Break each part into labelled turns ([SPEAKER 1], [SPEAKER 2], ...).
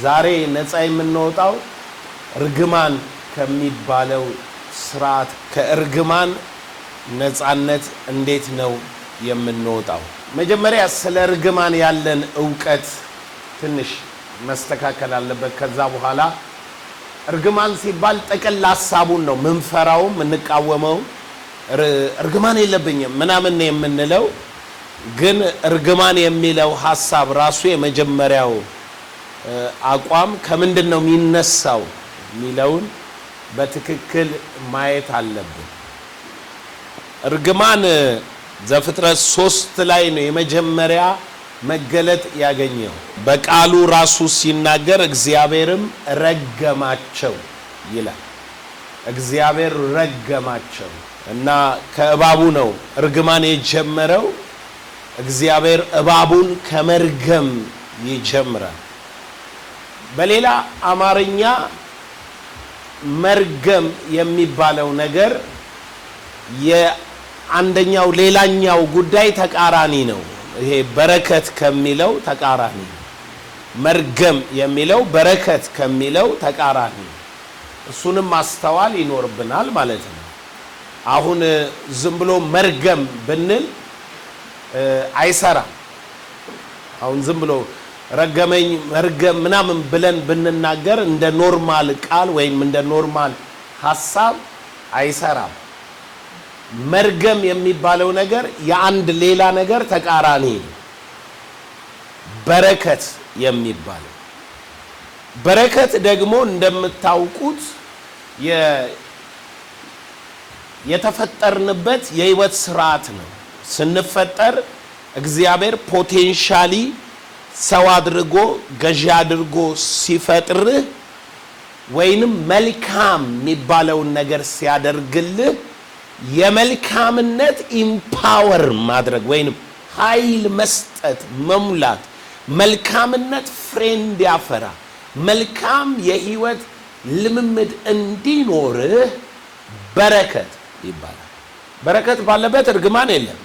[SPEAKER 1] ዛሬ ነፃ የምንወጣው እርግማን ከሚባለው ስርዓት ከእርግማን ነፃነት እንዴት ነው የምንወጣው? መጀመሪያ ስለ እርግማን ያለን ዕውቀት ትንሽ መስተካከል አለበት። ከዛ በኋላ እርግማን ሲባል ጥቅል ሐሳቡን ነው ምንፈራው ምንቃወመው። እርግማን የለብኝም ምናምን የምንለው ግን እርግማን የሚለው ሐሳብ ራሱ የመጀመሪያው አቋም ከምንድነው የሚነሳው ሚለውን በትክክል ማየት አለብን። እርግማን ዘፍጥረት 3 ላይ ነው የመጀመሪያ መገለጥ ያገኘው። በቃሉ ራሱ ሲናገር እግዚአብሔርም ረገማቸው ይላል። እግዚአብሔር ረገማቸው እና ከእባቡ ነው እርግማን የጀመረው። እግዚአብሔር እባቡን ከመርገም ይጀምራል። በሌላ አማርኛ መርገም የሚባለው ነገር የአንደኛው ሌላኛው ጉዳይ ተቃራኒ ነው። ይሄ በረከት ከሚለው ተቃራኒ፣ መርገም የሚለው በረከት ከሚለው ተቃራኒ። እሱንም ማስተዋል ይኖርብናል ማለት ነው። አሁን ዝም ብሎ መርገም ብንል አይሰራም። አሁን ዝም ብሎ ረገመኝ መርገም ምናምን ብለን ብንናገር እንደ ኖርማል ቃል ወይም እንደ ኖርማል ሐሳብ አይሰራም። መርገም የሚባለው ነገር የአንድ ሌላ ነገር ተቃራኒ ነው። በረከት የሚባለው በረከት ደግሞ እንደምታውቁት የተፈጠርንበት የህይወት ስርዓት ነው። ስንፈጠር እግዚአብሔር ፖቴንሻሊ ሰው አድርጎ ገዢ አድርጎ ሲፈጥርህ ወይንም መልካም የሚባለውን ነገር ሲያደርግልህ የመልካምነት ኢምፓወር ማድረግ ወይንም ኃይል መስጠት መሙላት፣ መልካምነት ፍሬንድ ያፈራ መልካም የህይወት ልምምድ እንዲኖርህ በረከት ይባላል። በረከት ባለበት እርግማን የለም።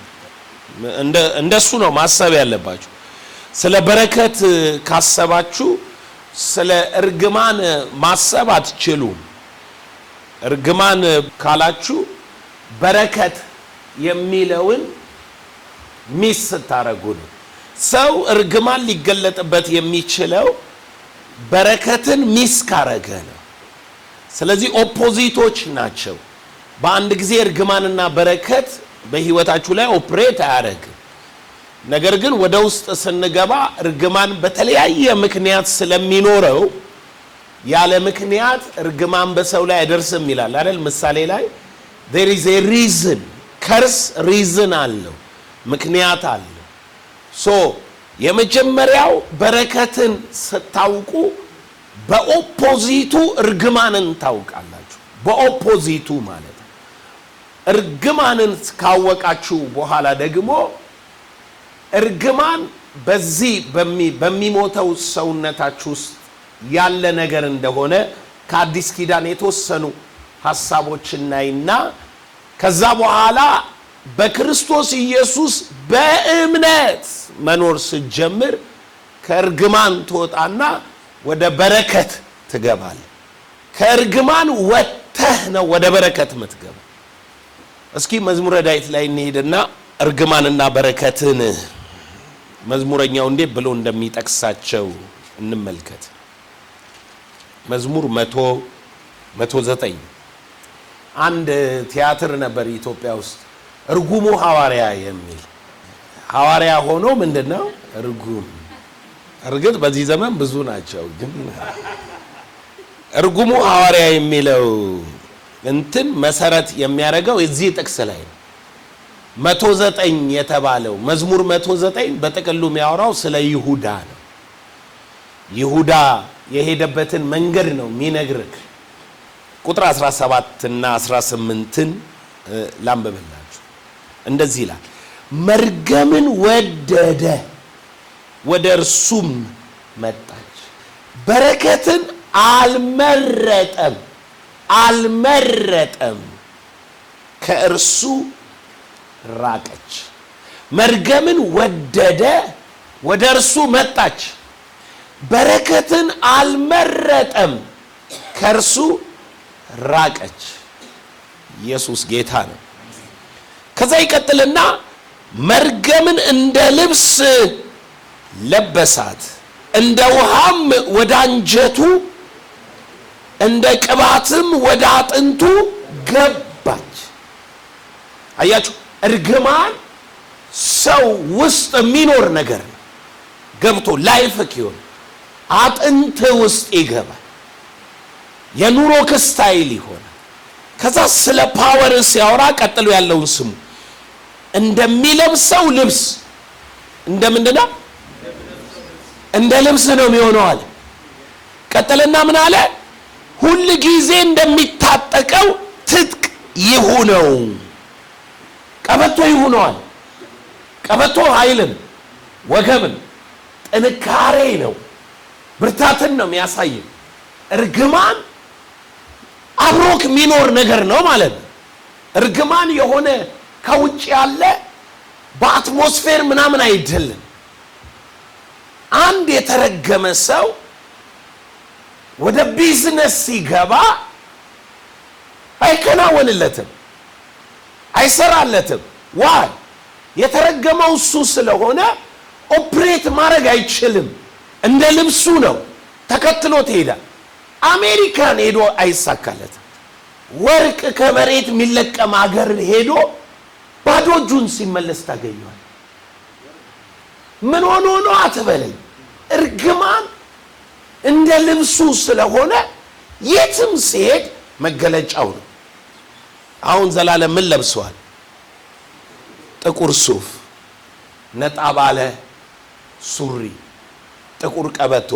[SPEAKER 1] እንደሱ ነው ማሰብ ያለባችሁ። ስለ በረከት ካሰባችሁ ስለ እርግማን ማሰብ አትችሉም። እርግማን ካላችሁ በረከት የሚለውን ሚስ ስታረጉ ነው። ሰው እርግማን ሊገለጥበት የሚችለው በረከትን ሚስ ካረገ ነው። ስለዚህ ኦፖዚቶች ናቸው። በአንድ ጊዜ እርግማንና በረከት በህይወታችሁ ላይ ኦፕሬት አያደርግም። ነገር ግን ወደ ውስጥ ስንገባ እርግማን በተለያየ ምክንያት ስለሚኖረው ያለ ምክንያት እርግማን በሰው ላይ አይደርስም ይላል አይደል? ምሳሌ ላይ there is a reason ከርስ ሪዝን አለው ምክንያት አለው። የመጀመሪያው በረከትን ስታውቁ በኦፖዚቱ እርግማንን ታውቃላችሁ። በኦፖዚቱ ማለት እርግማንን ካወቃችሁ በኋላ ደግሞ እርግማን በዚህ በሚሞተው ሰውነታችሁ ውስጥ ያለ ነገር እንደሆነ ከአዲስ ኪዳን የተወሰኑ ሐሳቦችንና ከዛ በኋላ በክርስቶስ ኢየሱስ በእምነት መኖር ሲጀምር ከእርግማን ትወጣና ወደ በረከት ትገባለህ። ከእርግማን ወጥተህ ነው ወደ በረከት የምትገባ። እስኪ መዝሙረ ዳዊት ላይ እንሄድና እርግማንና በረከትን መዝሙረኛው እንዴት ብሎ እንደሚጠቅሳቸው እንመልከት። መዝሙር 109 አንድ ቲያትር ነበር ኢትዮጵያ ውስጥ እርጉሙ ሐዋርያ የሚል ሐዋርያ ሆኖ ምንድነው እርጉም። እርግጥ በዚህ ዘመን ብዙ ናቸው፣ ግን እርጉሙ ሐዋርያ የሚለው እንትን መሰረት የሚያደርገው እዚህ ጥቅስ ላይ ነው። 109 የተባለው መዝሙር 109 በጥቅሉ የሚያወራው ስለ ይሁዳ ነው። ይሁዳ የሄደበትን መንገድ ነው የሚነግርህ። ቁጥር 17 እና 18ን ላንብብላችሁ። እንደዚህ ይላል፣ መርገምን ወደደ ወደ እርሱም መጣች፣ በረከትን አልመረጠም ከእርሱ ራቀች። መርገምን ወደደ ወደ እርሱ መጣች፣ በረከትን አልመረጠም፣ ከእርሱ ራቀች። ኢየሱስ ጌታ ነው። ከዛ ይቀጥልና መርገምን እንደ ልብስ ለበሳት፣ እንደ ውሃም ወደ አንጀቱ እንደ ቅባትም ወደ አጥንቱ ገባች። አያችሁ፣ እርግማን ሰው ውስጥ የሚኖር ነገር ነው። ገብቶ ላይፍክ ይሆን አጥንት ውስጥ ይገባል። የኑሮ ስታይል ይሆናል። ከዛ ስለ ፓወር ሲያወራ ቀጥሎ ያለውን ስሙ። እንደሚለብሰው ልብስ እንደምንድነው? እንደ ልብስ ነው የሚሆነው አለ። ቀጥልና ምን አለ? ሁል ጊዜ እንደሚታጠቀው ትጥቅ ይሁነው፣ ቀበቶ ይሁነዋል። ቀበቶ ኃይልን፣ ወገብን፣ ጥንካሬ ነው፣ ብርታትን ነው የሚያሳይ። እርግማን አብሮክ የሚኖር ነገር ነው ማለት ነው። እርግማን የሆነ ከውጭ ያለ በአትሞስፌር ምናምን አይደለም። አንድ የተረገመ ሰው ወደ ቢዝነስ ሲገባ አይከናወንለትም፣ አይሰራለትም። ዋይ የተረገመው እሱ ስለሆነ ኦፕሬት ማድረግ አይችልም። እንደ ልብሱ ነው፣ ተከትሎት ይሄዳል። አሜሪካን ሄዶ አይሳካለትም። ወርቅ ከመሬት የሚለቀም ሀገር ሄዶ ባዶ እጁን ሲመለስ ታገኘዋል። ምን ሆኖ ነው አትበለኝ። እርግማን እንደ ልብሱ ስለሆነ የትም ሲሄድ መገለጫው ነው። አሁን ዘላለም ምን ለብሷል? ጥቁር ሱፍ፣ ነጣ ባለ ሱሪ፣ ጥቁር ቀበቶ፣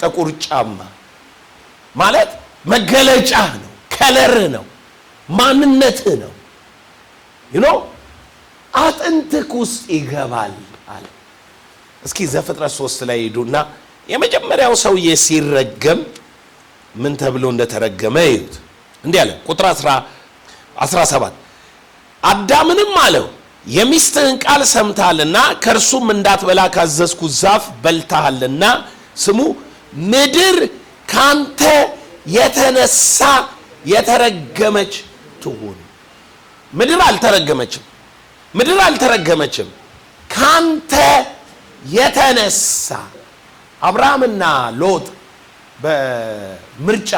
[SPEAKER 1] ጥቁር ጫማ ማለት መገለጫ ነው፣ ከለር ነው፣ ማንነትህ ነው። አጥንትክ ውስጥ ይገባል አለ። እስኪ ዘፍጥረት 3 ላይ ሄዱና የመጀመሪያው ሰውዬ ሲረገም ምን ተብሎ እንደተረገመ ይዩት። እንዲህ አለ ቁጥር 17 አዳምንም አለው የሚስትህን ቃል ሰምተሃልና ከእርሱም እንዳትበላ ካዘዝኩት ዛፍ በልተሃልና ስሙ ምድር ካንተ የተነሳ የተረገመች ትሁን። ምድር አልተረገመችም፣ ካንተ የተነሳ። አብርሃምና ሎጥ በምርጫ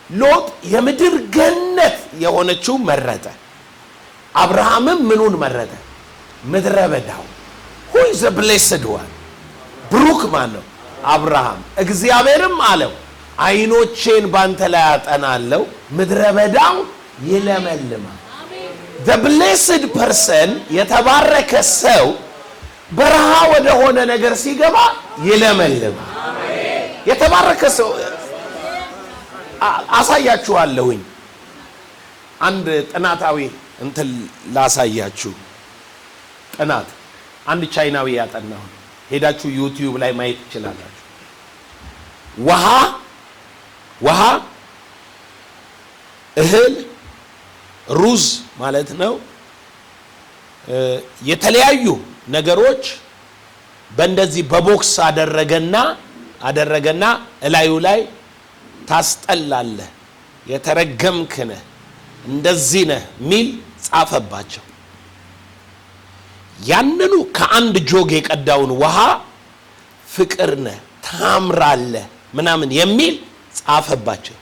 [SPEAKER 1] ሎጥ የምድር ገነት የሆነችው መረጠ። አብርሃምም ምኑን መረጠ? ምድረ በዳው። who is the blessed one? ብሩክ ማን ነው? አብርሃም። እግዚአብሔርም አለው አይኖቼን ባንተ ላይ አጠናለሁ፣ ምድረ በዳው ይለመልማል። the blessed person የተባረከ ሰው በረሃ ወደ ሆነ ነገር ሲገባ ይለመልማል። የተባረከ ሰው አሳያችኋለሁኝ። አንድ ጥናታዊ እንትን ላሳያችሁ። ጥናት አንድ ቻይናዊ ያጠናው፣ ሄዳችሁ ዩቲዩብ ላይ ማየት ትችላላችሁ። ውሃ፣ እህል፣ ሩዝ ማለት ነው። የተለያዩ ነገሮች በእንደዚህ በቦክስ አደረገና እላዩ ላይ ታስጠላለህ፣ የተረገምክ ነህ፣ እንደዚህ ነህ ሚል ጻፈባቸው። ያንኑ ከአንድ ጆግ የቀዳውን ውሃ ፍቅር ነህ፣ ታምራለህ ምናምን የሚል ጻፈባቸው።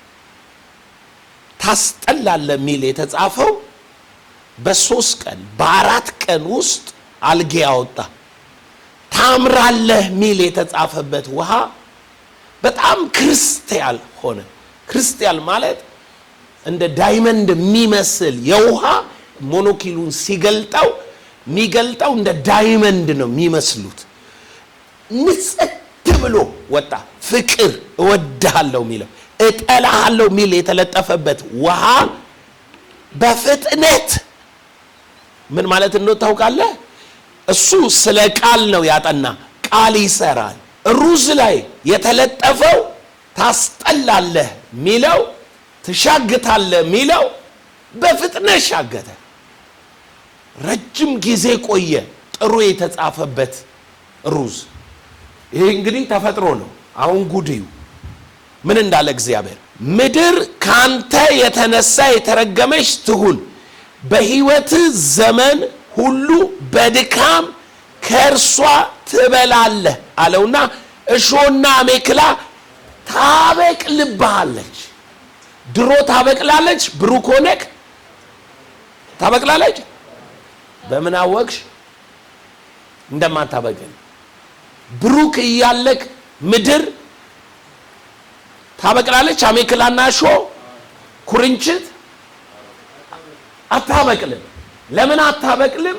[SPEAKER 1] ታስጠላለህ ሚል የተጻፈው በ3 ቀን በ4 ቀን ውስጥ አልጌ ያወጣ። ታምራለህ ሚል የተጻፈበት ውሃ በጣም ክርስቲያል ሆነ። ክርስቲያል ማለት እንደ ዳይመንድ የሚመስል የውሃ ሞኖኪሉን ሲገልጠው የሚገልጠው እንደ ዳይመንድ ነው የሚመስሉት። ንጽት ብሎ ወጣ። ፍቅር እወድሃለሁ ሚለው እጠላሃለሁ ሚል የተለጠፈበት ውሃ በፍጥነት ምን ማለት እንደው ታውቃለህ? እሱ ስለ ቃል ነው ያጠና። ቃል ይሰራል። ሩዝ ላይ የተለጠፈው ታስጠላለህ ሚለው ትሻግታለህ ሚለው በፍጥነት ሻገተ። ረጅም ጊዜ ቆየ ጥሩ የተጻፈበት ሩዝ። ይሄ እንግዲህ ተፈጥሮ ነው። አሁን ጉድዩ ምን እንዳለ እግዚአብሔር ምድር ካንተ የተነሳ የተረገመች ትሁን፣ በሕይወት ዘመን ሁሉ በድካም ከእርሷ ትበላለህ አለውና እሾህና አሜከላ ታበቅልብሃለች። ድሮ ታበቅላለች፣ ብሩክ ሆነክ ታበቅላለች። በምን አወቅሽ እንደማታበቅል? ብሩክ እያለክ ምድር ታበቅላለች። አሜከላና እሾህ ኩርንችት አታበቅልም። ለምን አታበቅልም?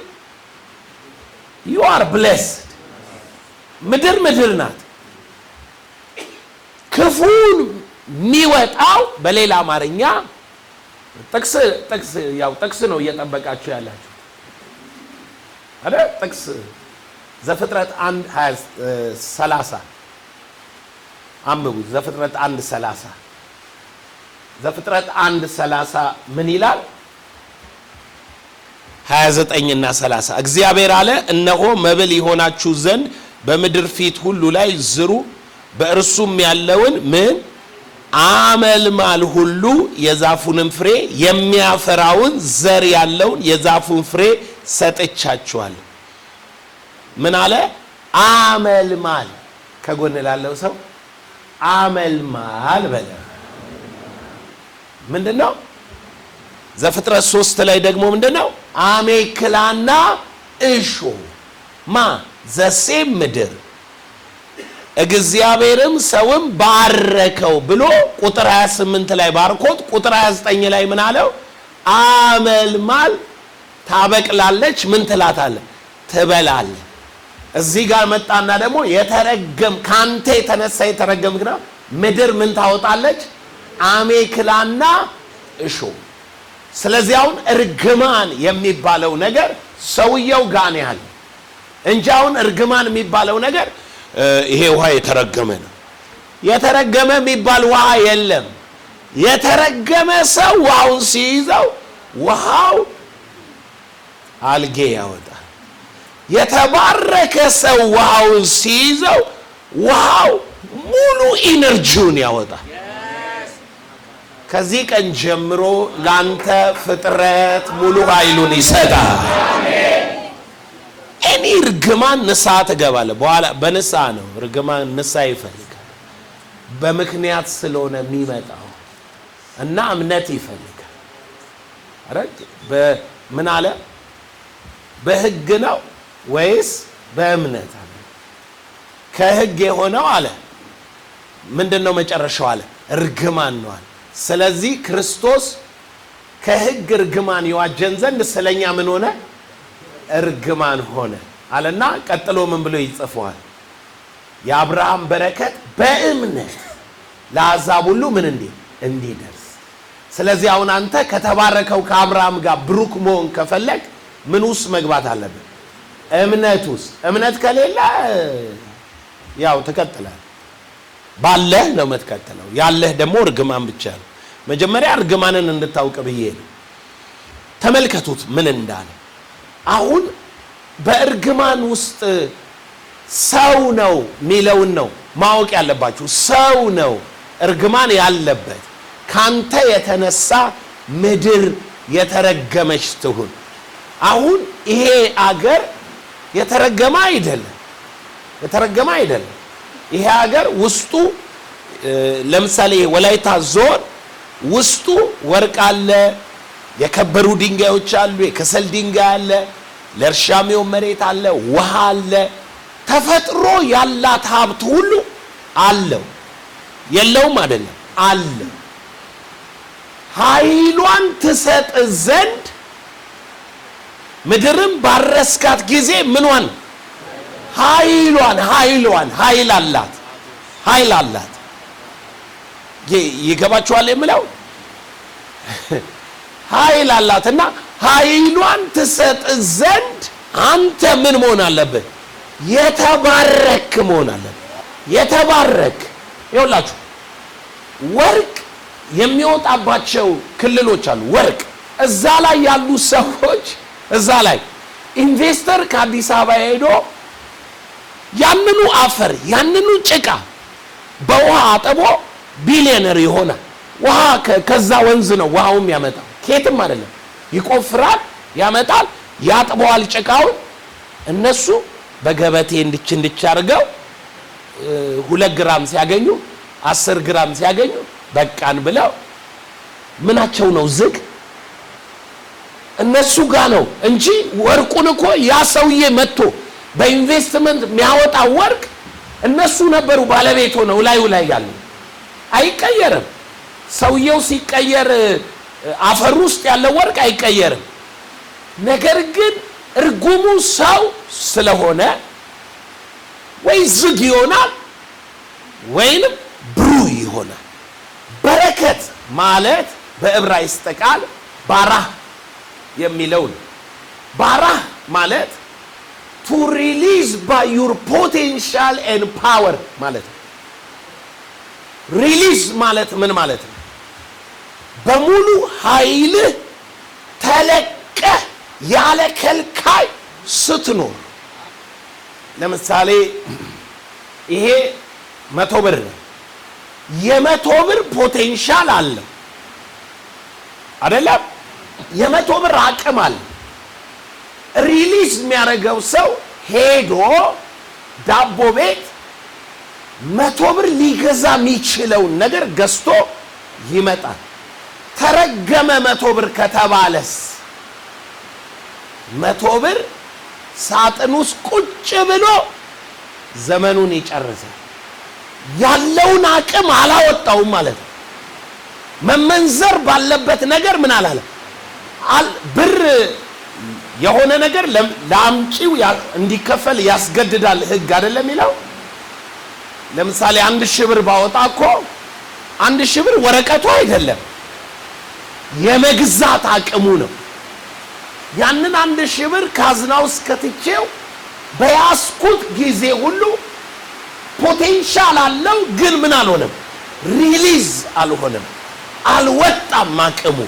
[SPEAKER 1] you are blessed። ምድር ናት። ክፉን የሚወጣው በሌላ አማርኛ ጥቅስ ነው እየጠበቃችሁ ያላችሁ አይደል? ጥቅስ ዘፍጥረት 1:30 አንብቡ። ዘፍጥረት 1:30 ዘፍጥረት 1:30 ምን ይላል? 29 እና 30 እግዚአብሔር አለ እነሆ መብል ይሆናችሁ ዘንድ በምድር ፊት ሁሉ ላይ ዝሩ፣ በእርሱም ያለውን ምን አመልማል ሁሉ የዛፉንም ፍሬ የሚያፈራውን ዘር ያለውን የዛፉን ፍሬ ሰጥቻችኋለሁ። ምን አለ? አመልማል። ከጎን ላለው ሰው አመልማል በለ። ምንድነው? ዘፍጥረት 3 ላይ ደግሞ ምንድነው? አሜከላና እሾህ ዘሴም ምድር እግዚአብሔርም ሰውም ባረከው ብሎ ቁጥር 28 ላይ ባርኮት ቁጥር 29 ላይ ምን አለው? አመልማል ታበቅላለች፣ ምን ትላታለህ? ትበላለህ። እዚህ ጋር መጣና ደግሞ የተረገም ካንተ የተነሳ የተረገምክና ምድር ምን ታወጣለች? አሜከላና እሾህ። ስለዚህ አሁን እርግማን የሚባለው ነገር ሰውየው ጋር ነው ያለው እንጂ አሁን እርግማን የሚባለው ነገር ይሄ ውሃ የተረገመ ነው። የተረገመ የሚባል ውሃ የለም። የተረገመ ሰው ውሃውን ሲይዘው ውሃው አልጌ ያወጣል። የተባረከ ሰው ውሃውን ሲይዘው ውሃው ሙሉ ኢነርጂውን ያወጣል። ከዚህ ቀን ጀምሮ ላንተ ፍጥረት ሙሉ ኃይሉን ይሰጣል። እኔ እርግማን ንስሐ ትገባለህ። በኋላ በንስሐ ነው እርግማን ንስሐ ይፈልጋል። በምክንያት ስለሆነ የሚመጣው እና እምነት ይፈልጋል። አረግ በምን አለ? በሕግ ነው ወይስ በእምነት አለ? ከሕግ የሆነው አለ ምንድነው መጨረሻው አለ? እርግማን ነው አለ። ስለዚህ ክርስቶስ ከሕግ እርግማን ይዋጀን ዘንድ ስለኛ ምን ሆነ? እርግማን ሆነ አለና ቀጥሎ ምን ብሎ ይጽፈዋል? የአብርሃም በረከት በእምነት ለአሕዛብ ሁሉ ምን እንዲደርስ። ስለዚህ አሁን አንተ ከተባረከው ከአብርሃም ጋር ብሩክ መሆን ከፈለግ ምን ውስጥ መግባት አለብን? እምነት ውስጥ። እምነት ከሌለ ያው ትቀጥላለህ። ባለህ ነው የምትቀጥለው። ያለህ ደግሞ እርግማን ብቻ ነው። መጀመሪያ እርግማንን እንድታውቅ ብዬ ነው። ተመልከቱት ምን እንዳለ። አሁን በእርግማን ውስጥ ሰው ነው ሚለውን ነው ማወቅ ያለባችሁ። ሰው ነው እርግማን ያለበት። ካንተ የተነሳ ምድር የተረገመች ትሁን። አሁን ይሄ አገር የተረገመ አይደለም፣ የተረገመ አይደለም። ይሄ ሀገር ውስጡ ለምሳሌ ወላይታ ዞን ውስጡ ወርቅ አለ፣ የከበሩ ድንጋዮች አሉ፣ የከሰል ድንጋይ አለ፣ ለእርሻ የሚሆን መሬት አለ፣ ውሃ አለ። ተፈጥሮ ያላት ሀብት ሁሉ አለው። የለውም አይደለም፣ አለ። ኃይሏን ትሰጥ ዘንድ ምድርም ባረስካት ጊዜ ምኗን? ኃይሏን ኃይል አላት፣ ኃይል አላት። ይገባችኋል የምለው? ኃይል አላትና ኃይሏን ትሰጥ ዘንድ አንተ ምን መሆን አለብህ? የተባረክ መሆን አለብህ። የተባረክ ይኸውላችሁ፣ ወርቅ የሚወጣባቸው ክልሎች አሉ። ወርቅ እዛ ላይ ያሉ ሰዎች እዛ ላይ ኢንቨስተር ከአዲስ አበባ ሄዶ ያንኑ አፈር ያንኑ ጭቃ በውሃ አጥቦ ቢሊየነር ይሆናል። ውሃ ከዛ ወንዝ ነው ውሃውም ያመጣው፣ ከየትም አይደለም። ይቆፍራል፣ ያመጣል፣ ያጥበዋል ጭቃውን። እነሱ በገበቴ እንድች አድርገው 2 ግራም ሲያገኙ 10 ግራም ሲያገኙ በቃን ብለው ምናቸው ነው ዝግ እነሱ ጋር ነው እንጂ ወርቁን እኮ ያ ሰውዬ መጥቶ በኢንቨስትመንት የሚያወጣው ወርቅ እነሱ ነበሩ ባለቤት ሆነው ላዩ ላይ ያለው አይቀየርም። ሰውየው ሲቀየር አፈር ውስጥ ያለው ወርቅ አይቀየርም። ነገር ግን እርጉሙ ሰው ስለሆነ ወይ ዝግ ይሆናል ወይንም ብሩህ ይሆናል። በረከት ማለት በዕብራይስጥ ቃል ባራህ የሚለው ነው። ባራህ ማለት to release by your potential and power ማለት ነው። ሪሊዝ ማለት ምን ማለት ነው? በሙሉ ኃይል ተለቀ ያለ ከልካይ ስትኖር። ለምሳሌ ይሄ 100 ብር ነው። የ100 ብር ፖቴንሻል አለ አይደለም? የ100 ብር አቅም አለ። ሪሊዝ የሚያደርገው ሰው ሄዶ ዳቦ ቤት 100 ብር ሊገዛ የሚችለውን ነገር ገዝቶ ይመጣል። ተረገመ 100 ብር ከተባለስ 100 ብር ሳጥን ውስጥ ቁጭ ብሎ ዘመኑን ይጨርሳል። ያለውን አቅም አላወጣውም ማለት ነው። መመንዘር ባለበት ነገር ምን አላለ? ብር የሆነ ነገር ለአምጪው እንዲከፈል ያስገድዳል ህግ አይደለም የሚለው። ለምሳሌ 1000 ብር ባወጣ እኮ 1000 ብር ወረቀቱ አይደለም የመግዛት አቅሙ ነው። ያንን 1000 ብር ካዝናው እስከትቼው በያስኩት ጊዜ ሁሉ ፖቴንሻል አለው፣ ግን ምን አልሆነም? ሪሊዝ አልሆነም፣ አልወጣም አቅሙ።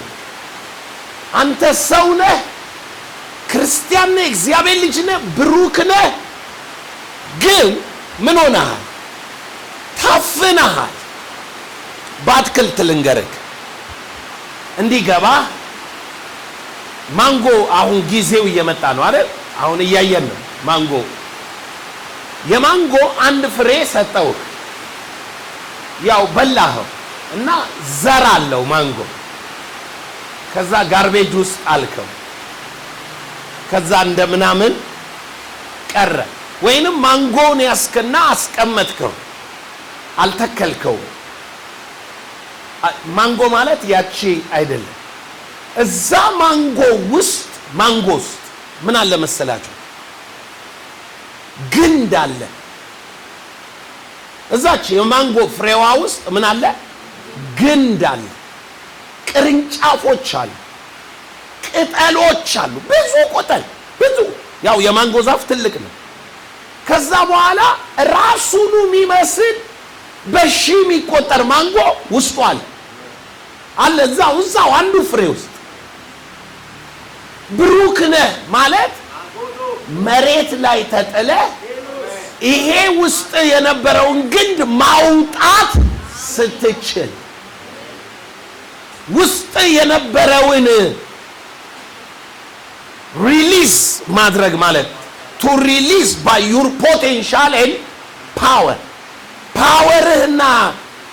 [SPEAKER 1] አንተ ሰው ነህ፣ ክርስቲያን ነህ፣ እግዚአብሔር ልጅ ነህ፣ ብሩክ ነህ፣ ግን ምን ሆነሃል? ታፍነሃል። በአትክልት ልንገርህ እንዲገባ ማንጎ አሁን ጊዜው እየመጣ ነው አይደል? አሁን እያየን ነው። ማንጎ የማንጎ አንድ ፍሬ ሰጠው፣ ያው በላኸው እና ዘር አለው ማንጎ። ከዛ ጋርቤጅ ውስጥ አልከው፣ ከዛ እንደምናምን ቀረ። ወይንም ማንጎውን ያስከና አስቀመጥከው፣ አልተከልከው። ማንጎ ማለት ያቺ አይደለም። እዛ ማንጎ ውስጥ ምን አለ መሰላችሁ? ግንድ አለ። እዛች የማንጎ ፍሬዋ ውስጥ ምን አለ? ግንድ አለ፣ ቅርንጫፎች አሉ፣ ቅጠሎች አሉ። ብዙ ቅጠል፣ ብዙ ያው የማንጎ ዛፍ ትልቅ ነው። ከዛ በኋላ ራሱኑ የሚመስል በሺ የሚቆጠር ማንጎ ውስጡ አለ እዛው አንዱ ፍሬ ውስጥ። ብሩክ ነህ ማለት መሬት ላይ ተጥለ ይሄ ውስጥ የነበረውን ግንድ ማውጣት ስትችል፣ ውስጥ የነበረውን ሪሊዝ ማድረግ ማለት to release by your potential and power። ፓወርህና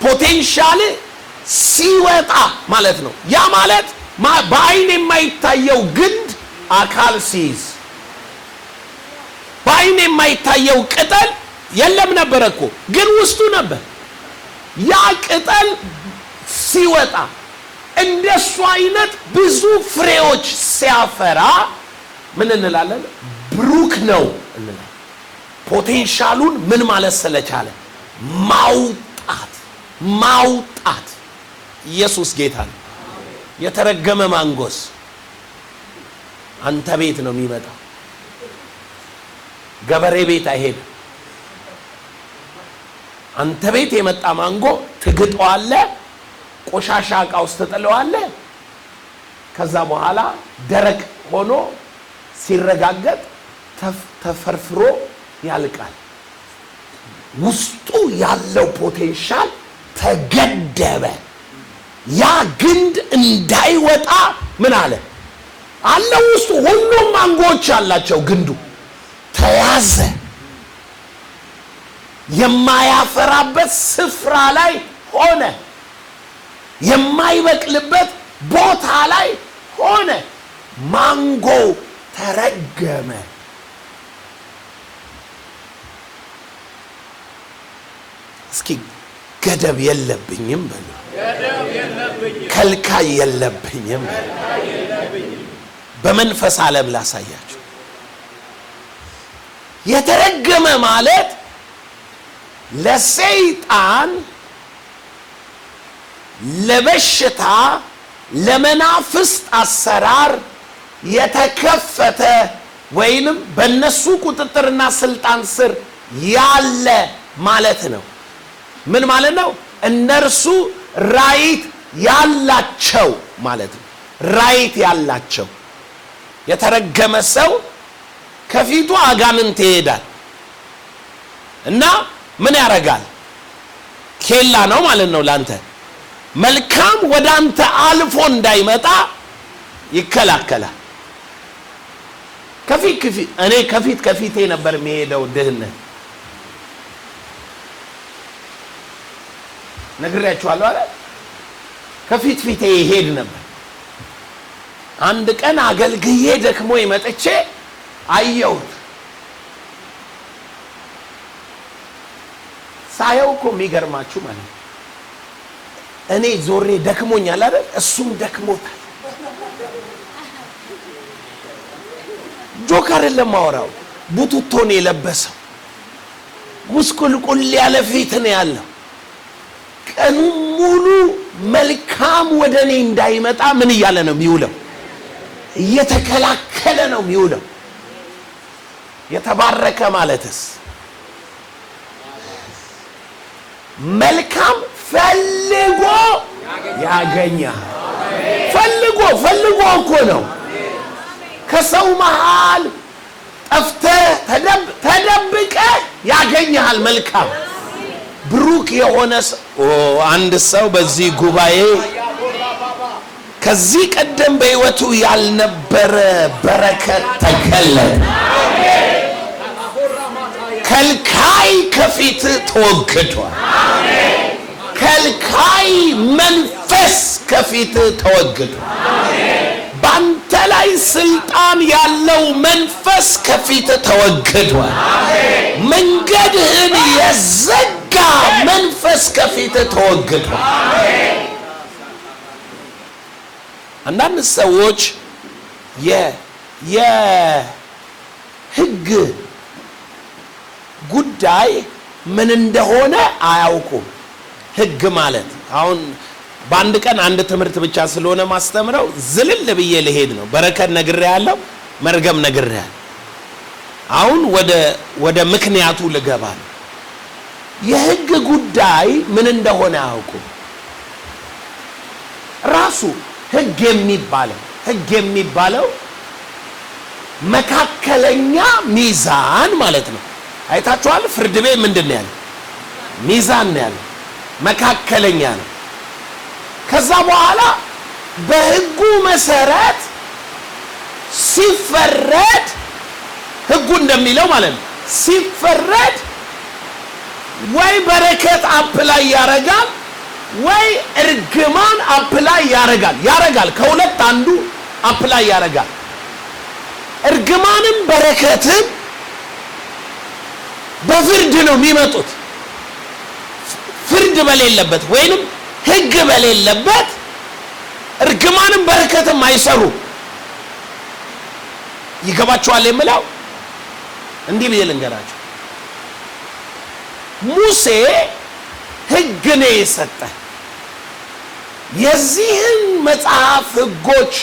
[SPEAKER 1] ፖቴንሻል ሲወጣ ማለት ነው። ያ ማለት በአይን የማይታየው ግንድ አካል ሲይዝ፣ በአይን የማይታየው ቅጠል የለም ነበር እኮ ግን ውስጡ ነበር። ያ ቅጠል ሲወጣ እንደሱ አይነት ብዙ ፍሬዎች ሲያፈራ ምን እንላለን? ብሩክ ነው እንላለን። ፖቴንሻሉን ምን ማለት ስለቻለ ማውጣት። ኢየሱስ ጌታ ነው። የተረገመ ማንጎስ አንተ ቤት ነው የሚመጣው፣ ገበሬ ቤት አይሄድም። አንተ ቤት የመጣ ማንጎ ትግጠዋለህ፣ ቆሻሻ ዕቃ ውስጥ ትጥለዋለህ። ከዛ በኋላ ደረቅ ሆኖ ሲረጋገጥ ተፈርፍሮ ያልቃል። ውስጡ ያለው ፖቴንሻል ተገደበ። ያ ግንድ እንዳይወጣ ምን አለ አለው ውስጡ ሁሉም ማንጎች አላቸው። ግንዱ ተያዘ። የማያፈራበት ስፍራ ላይ ሆነ። የማይበቅልበት ቦታ ላይ ሆነ። ማንጎ ተረገመ። እስኪ ገደብ የለብኝም በሉ። ከልካይ የለብኝም። በመንፈስ ዓለም ላሳያችሁ። የተረገመ ማለት ለሰይጣን፣ ለበሽታ፣ ለመናፍስት አሰራር የተከፈተ ወይንም በእነሱ ቁጥጥርና ስልጣን ስር ያለ ማለት ነው። ምን ማለት ነው? እነርሱ ራይት ያላቸው ማለት ነው። ራይት ያላቸው። የተረገመ ሰው ከፊቱ አጋንንት ይሄዳል እና ምን ያደርጋል? ኬላ ነው ማለት ነው ላንተ። መልካም ወደ አንተ አልፎ እንዳይመጣ ይከላከላል። እኔ ከፊቴ ነበር የሚሄደው ድህነት። ነግሬያችኋለሁ አይደል? ከፊቴ ይሄድ ነበር። አንድ ቀን አገልግዬ ደክሞ ይመጥቼ አየሁት። ሳየው እኮ የሚገርማችሁ ማለት ነው እኔ ዞሬ ደክሞኛል አይደል? እሱም ደክሞታል። ጆከር ለማወራው ቡቱቶን የለበሰው ሙስቁልቁል ያለ ፊት ነው ያለው። ቀኑ ሙሉ መልካም ወደኔ እንዳይመጣ ምን እያለ ነው የሚውለው? እየተከላከለ ነው የሚውለው። የተባረከ ማለትስ መልካም ፈልጎ ያገኛል። ፈልጎ እኮ ነው። ከሰው መሃል ጠፍተህ ተደብቀ ያገኛል። መልካም ብሩክ የሆነ አንድ ሰው በዚህ ጉባኤ ከዚህ ቀደም በሕይወቱ ያልነበረ በረከት ተገለጠ። ከልካይ ከፊት ተወግዷል። ከልካይ መንፈስ ከፊት ተወግዷል። ባንተ ላይ ስልጣን ያለው መንፈስ ከፊት ተወግዷል። መንገድህን የዘጋ መንፈስ ከፊት ተወግዷል። አንዳንድ ሰዎች የሕግ ጉዳይ ምን እንደሆነ አያውቁም። ሕግ ማለት አሁን በአንድ ቀን አንድ ትምህርት ብቻ ስለሆነ ማስተምረው ዝልል ብዬ ልሄድ ነው። በረከት ነግሬያለሁ፣ መርገም ነግሬያለሁ። አሁን ወደ ምክንያቱ ልገባ ነው። የሕግ ጉዳይ ምን እንደሆነ አያውቁም። ራሱ ሕግ የሚባለው መካከለኛ ሚዛን ማለት ነው። አይታችኋል? ፍርድ ቤት ምንድን ነው ያለው? ሚዛን ነው ያለው። መካከለኛ ነው። ከዛ በኋላ በሕጉ መሰረት ሲፈረድ ሕጉ እንደሚለው ማለት ነው ሲፈረድ ወይ በረከት አፕላይ ያረጋል ወይ እርግማን አፕላይ ያረጋል። ከሁለት አንዱ አፕላይ ያረጋል። እርግማንም በረከትም በፍርድ ነው የሚመጡት። ፍርድ በሌለበት ወይንም ሕግ በሌለበት እርግማንም በረከትም አይሰሩ። ይገባችኋል የምለው? እንዲህ ብዬ ልንገራችሁ። ሙሴ ሕግ ነው የሰጠ። የዚህን መጽሐፍ ሕጎች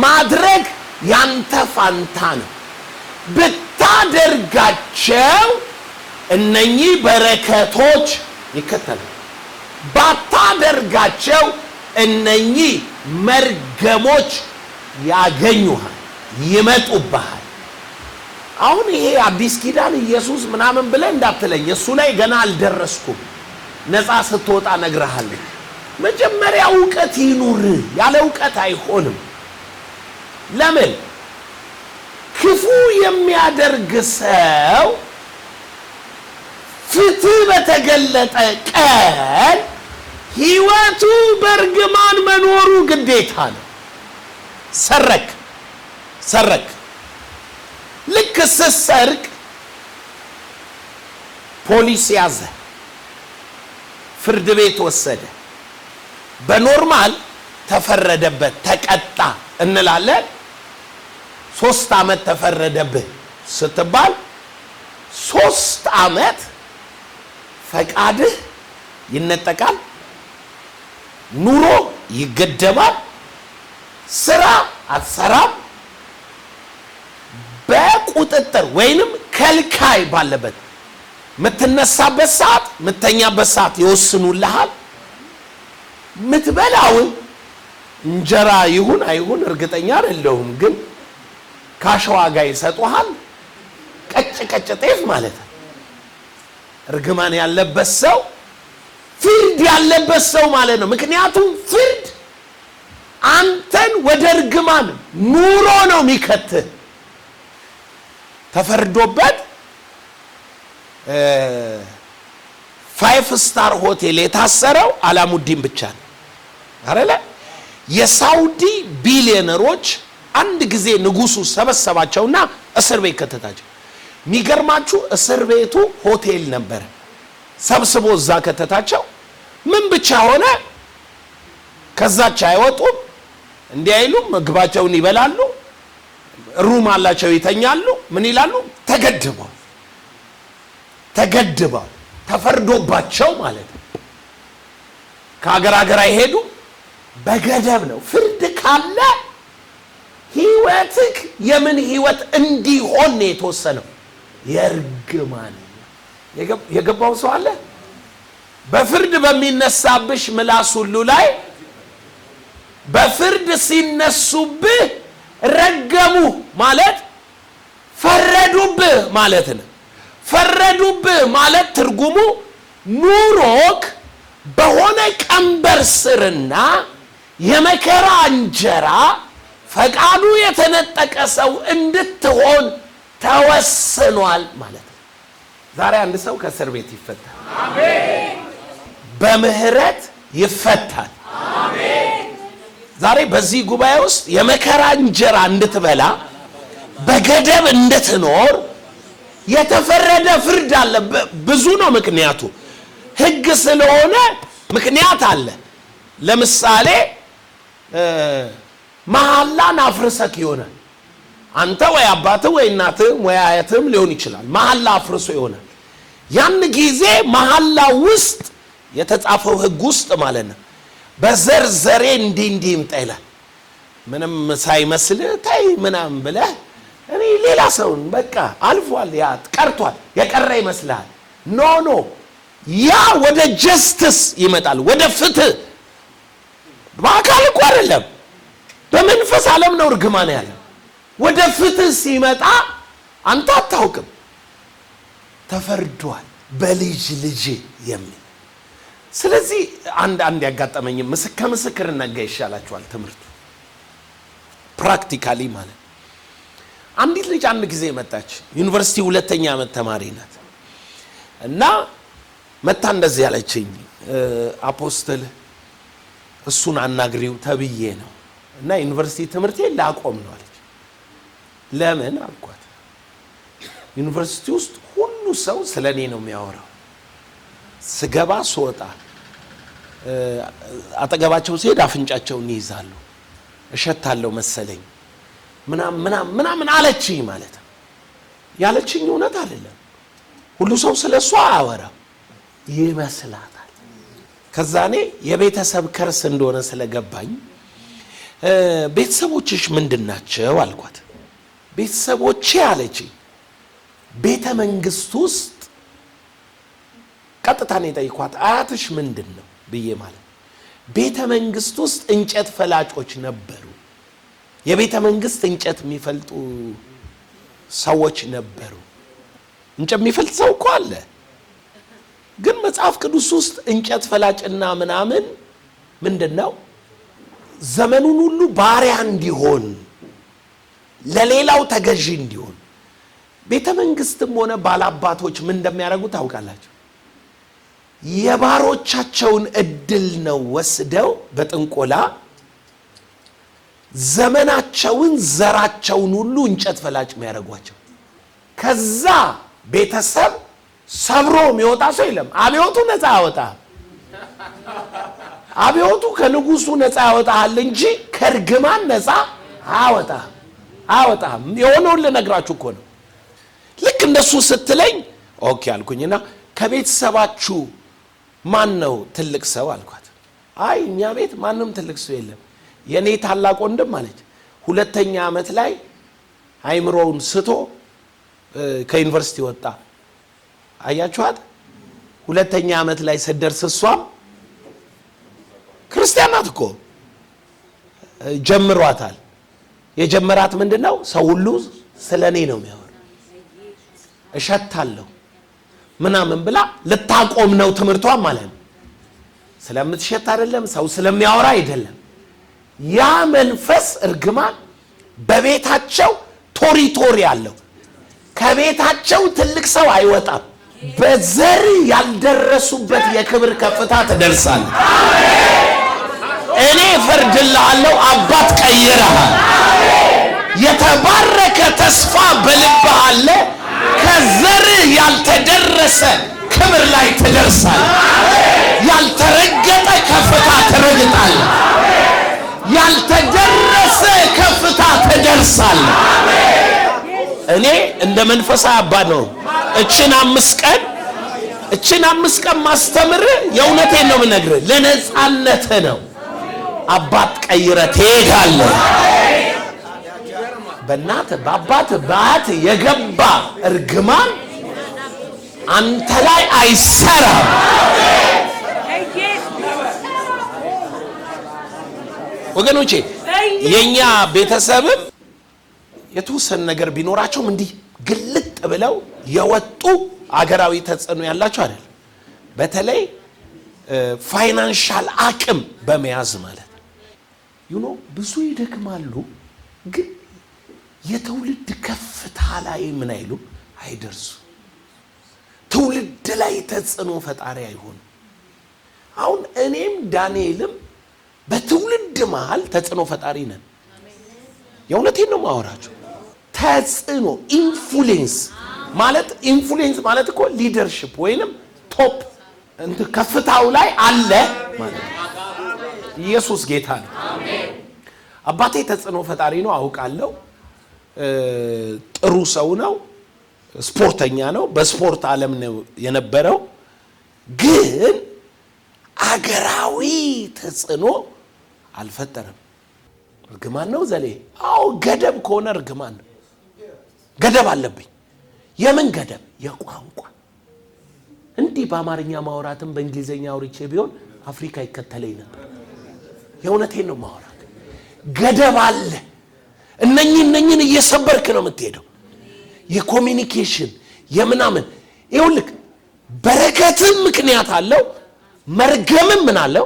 [SPEAKER 1] ማድረግ ያንተ ፋንታ ነው። ብታደርጋቸው እነኚህ በረከቶች ይከተላል። ባታደርጋቸው እነኚህ መርገሞች ያገኙሃል፣ ይመጡብሃል። አሁን ይሄ አዲስ ኪዳን ኢየሱስ ምናምን ብለህ እንዳትለኝ፣ እሱ ላይ ገና አልደረስኩም። ነፃ ስትወጣ ነግረሃለሁ። መጀመሪያ ዕውቀት ይኑር። ያለ ዕውቀት አይሆንም። ለምን? ክፉ የሚያደርግ ሰው ፍትህ በተገለጠ ቀን ሕይወቱ በርግማን መኖሩ ግዴታ ነው። ሰረክ ልክ ስትሰርቅ ፖሊስ ያዘ፣ ፍርድ ቤት ወሰደ፣ በኖርማል ተፈረደበት፣ ተቀጣ እንላለን። 3 ዓመት ተፈረደብህ ስትባል 3 ዓመት ፈቃድህ ይነጠቃል፣ ኑሮ ይገደባል፣ ስራ አትሰራም። በቁጥጥር ወይንም ከልካይ ባለበት ምትነሳበት ሰዓት ምተኛበት ሰዓት ይወስኑልሃል። ምትበላውን እንጀራ ይሁን አይሁን እርግጠኛ አይደለሁም፣ ግን ካሸዋ ጋር ይሰጡሃል። ቀጭ ጤፍ ማለት ነው። እርግማን ያለበት ሰው ፍርድ ያለበት ሰው ማለት ነው። ምክንያቱም ፍርድ አንተን ወደ እርግማን ኑሮ ነው የሚከትህ። ተፈርዶበት 5 ስታር ሆቴል የታሰረው አላሙዲን ብቻ ነው አይደለ? የሳውዲ ቢሊዮነሮች አንድ ጊዜ ንጉሱ ሰበሰባቸውና እስር ቤት ከተታቸው። የሚገርማችሁ እስር ቤቱ ሆቴል ነበር። ሰብስቦ እዛ ከተታቸው። ምን ብቻ ሆነ? ከዛች አይወጡም፣ እንዲህ አይሉም፣ ምግባቸውን ይበላሉ፣ ሩም አላቸው፣ ይተኛሉ። ምን ይላሉ? ተገድበው ተፈርዶባቸው ማለት ነው። ከሀገር አይሄዱ፣ በገደብ ነው። ፍርድ ካለ ህይወትክ የምን ህይወት እንዲሆን ነው የተወሰነው? የእርግማን። የገባው ሰው አለ? በፍርድ በሚነሳብሽ ምላስ ሁሉ ላይ በፍርድ ሲነሱብህ ረገሙ ማለት ፈረዱብህ ማለት ነው። ፈረዱብህ ማለት ትርጉሙ ኑሮክ በሆነ ቀንበር ስርና የመከራ እንጀራ ፈቃዱ የተነጠቀ ሰው እንድትሆን ተወስኗል ማለት ነው። ዛሬ አንድ ሰው ከእስር ቤት ይፈታል። አሜን። በምህረት ይፈታል። አሜን። ዛሬ በዚህ ጉባኤ ውስጥ የመከራ እንጀራ እንድትበላ በገደብ እንድትኖር የተፈረደ ፍርድ አለ። ብዙ ነው ምክንያቱ። ህግ ስለሆነ ምክንያት አለ። ለምሳሌ መሐላን አፍርሰክ ይሆናል። አንተ ወይ አባትህ ወይ እናትህ ወይ አያትህም ሊሆን ይችላል። መሐላ አፍርሶ ይሆናል። ያን ጊዜ መሐላ ውስጥ የተጻፈው ህግ ውስጥ ማለት ነው በዘርዘሬ እንዲህ ይምጣ ይላል። ምንም ሳይመስልህ ታይ ምናምን ብለህ እኔ ሌላ ሰውን በቃ አልፏል፣ ያ ቀርቷል፣ የቀረ ይመስልሃል። ኖ ያ ወደ ጀስትስ ይመጣል፣ ወደ ፍትህ። በአካል እኮ አይደለም፣ በመንፈስ ዓለም ነው እርግማን ያለው። ወደ ፍትህ ሲመጣ አንተ አታውቅም። ተፈርዷል በልጅ የሚል። ስለዚህ አንድ ያጋጠመኝ ከምስክርነት ጋር ይሻላችኋል ትምህርቱ ፕራክቲካሊ ማለት። አንዲት ልጅ አንድ ጊዜ መጣች። ዩኒቨርሲቲ 2ኛ ዓመት ተማሪ ናት። እና መጣ እንደዚህ ያለችኝ፣ አፖስትል እሱን አናግሪው ተብዬ ነው እና ዩኒቨርሲቲ ትምህርቴን ላቆም ነው አለች። ለምን አልኳት። ዩኒቨርሲቲ ውስጥ ሁሉ ሰው ስለኔ ነው የሚያወራው። ስገባ ስወጣ አጠገባቸው ሲሄድ አፍንጫቸውን ይይዛሉ፣ እሸታለሁ መሰለኝ ምናምን አለችኝ ማለት ነው። ያለችኝ እውነት አይደለም። ሁሉ ሰው ስለሷ አያወራም ይመስላታል። ከዛ እኔ የቤተሰብ ከርስ እንደሆነ ስለገባኝ ቤተሰቦችሽ ምንድናቸው አልኳት። ቤተሰቦቼ አለችኝ ቤተ መንግስት ውስጥ ቀጥታ ነው የጠየኳት። አያትሽ ምንድን ነው ብዬ ማለት ቤተ መንግስት ውስጥ እንጨት ፈላጮች ነበሩ። የቤተ መንግስት እንጨት የሚፈልጡ ሰዎች ነበሩ። እንጨት የሚፈልጥ ሰው እኮ አለ። ግን መጽሐፍ ቅዱስ ውስጥ እንጨት ፈላጭና ምናምን ምንድነው? ዘመኑን ሁሉ ባሪያ እንዲሆን፣ ለሌላው ተገዢ እንዲሆን። ቤተ መንግስትም ሆነ ባላባቶች ምን እንደሚያደርጉ ታውቃላችሁ? የባሮቻቸውን እድል ነው ወስደው በጥንቆላ ዘመናቸውን ዘራቸውን ሁሉ እንጨት ፈላጭ የሚያደርጓቸው። ከዛ ቤተሰብ ሰብሮ የሚወጣ ሰው የለም። አብዮቱ ነፃ ያወጣ፣ አብዮቱ ከንጉሱ ነፃ ያወጣል እንጂ ከርግማን ነፃ አወጣም። የሆነውን ልነግራችሁ እኮ ነው። ልክ እንደሱ ስትለኝ ኦኬ አልኩኝና ከቤተሰባችሁ ማን ነው ትልቅ ሰው አልኳት። አይ እኛ ቤት ማንም ትልቅ ሰው የለም። የኔ ታላቅ ወንድም አለች 2ኛ ዓመት ላይ አይምሮውን ስቶ ከዩኒቨርሲቲ ወጣ። አያችኋት? 2ኛ ዓመት ላይ ስትደርስ እሷም ክርስቲያን ናት እኮ ጀምሯታል። የጀመራት ምንድነው? ሰው ሁሉ ስለኔ ነው የሚያወራ፣ እሸታለሁ ምናምን ብላ ልታቆም ነው ትምህርቷን ማለት ነው። ስለምትሸት አይደለም፣ ሰው ስለሚያወራ አይደለም። ያ መንፈስ እርግማን በቤታቸው ቶሪቶሪ አለው። ከቤታቸው ትልቅ ሰው አይወጣም። በዘር ያልደረሱበት የክብር ከፍታ ትደርሳለህ። እኔ ፈርድልሃለሁ፣ አባት ቀይረሃል። የተባረከ ተስፋ በልብህ አለ። ከዘር ያልተደረሰ ክብር ላይ ትደርሳለህ። ያልተረገጠ ከፍታ ትረግጣለህ። ያልተደረሰ ከፍታ ትደርሳለህ። እኔ እንደ መንፈሳዊ አባት ነው እችን 5 ቀን ማስተምር። የእውነቴን ነው የምነግርህ፣ ለነጻነት ነው። አባት ቀይረህ ትሄዳለህ። በእናት በአባት በአት የገባ እርግማን አንተ ላይ አይሰራም። ወገኖቼ የኛ ቤተሰብም የተወሰነ ነገር ቢኖራቸውም እንዲህ ግልጥ ብለው የወጡ አገራዊ ተጽዕኖ ያላቸው አይደል። በተለይ ፋይናንሻል አቅም በመያዝ ማለት ብዙ ይደክማሉ፣ ግን የትውልድ ከፍታ ላይ ምን አይሉ አይደርሱ። ትውልድ ላይ ተጽዕኖ ፈጣሪ አይሆኑ። አሁን እኔም ዳንኤልም በትውልድ መሃል ተጽዕኖ ፈጣሪ ነን። የእውነቴን ነው ማወራቸው። ተጽዕኖ ኢንፍሉዌንስ ማለት እኮ ሊደርሺፕ ወይንም ቶፕ ከፍታው ላይ አለ ማለት ነው። ኢየሱስ ጌታ ነው። አባቴ ተጽዕኖ ፈጣሪ ነው አውቃለሁ። ጥሩ ሰው ነው፣ ስፖርተኛ ነው፣ በስፖርት ዓለም ነው የነበረው። ግን አገራዊ ተጽዕኖ አልፈጠረም። እርግማን ነው ዘሌ። አዎ ገደብ ከሆነ እርግማን ነው። ገደብ አለብኝ። የምን ገደብ? የቋንቋ እንዲህ በአማርኛ ማውራትም በእንግሊዘኛ አውርቼ ቢሆን አፍሪካ ይከተለኝ ነበር። የእውነቴን ነው ማውራት። ገደብ አለ። እነኝን እየሰበርክ ነው የምትሄደው። የኮሚኒኬሽን የምናምን ይኸውልህ፣ በረከትም ምክንያት አለው፣ መርገምም ምን አለው?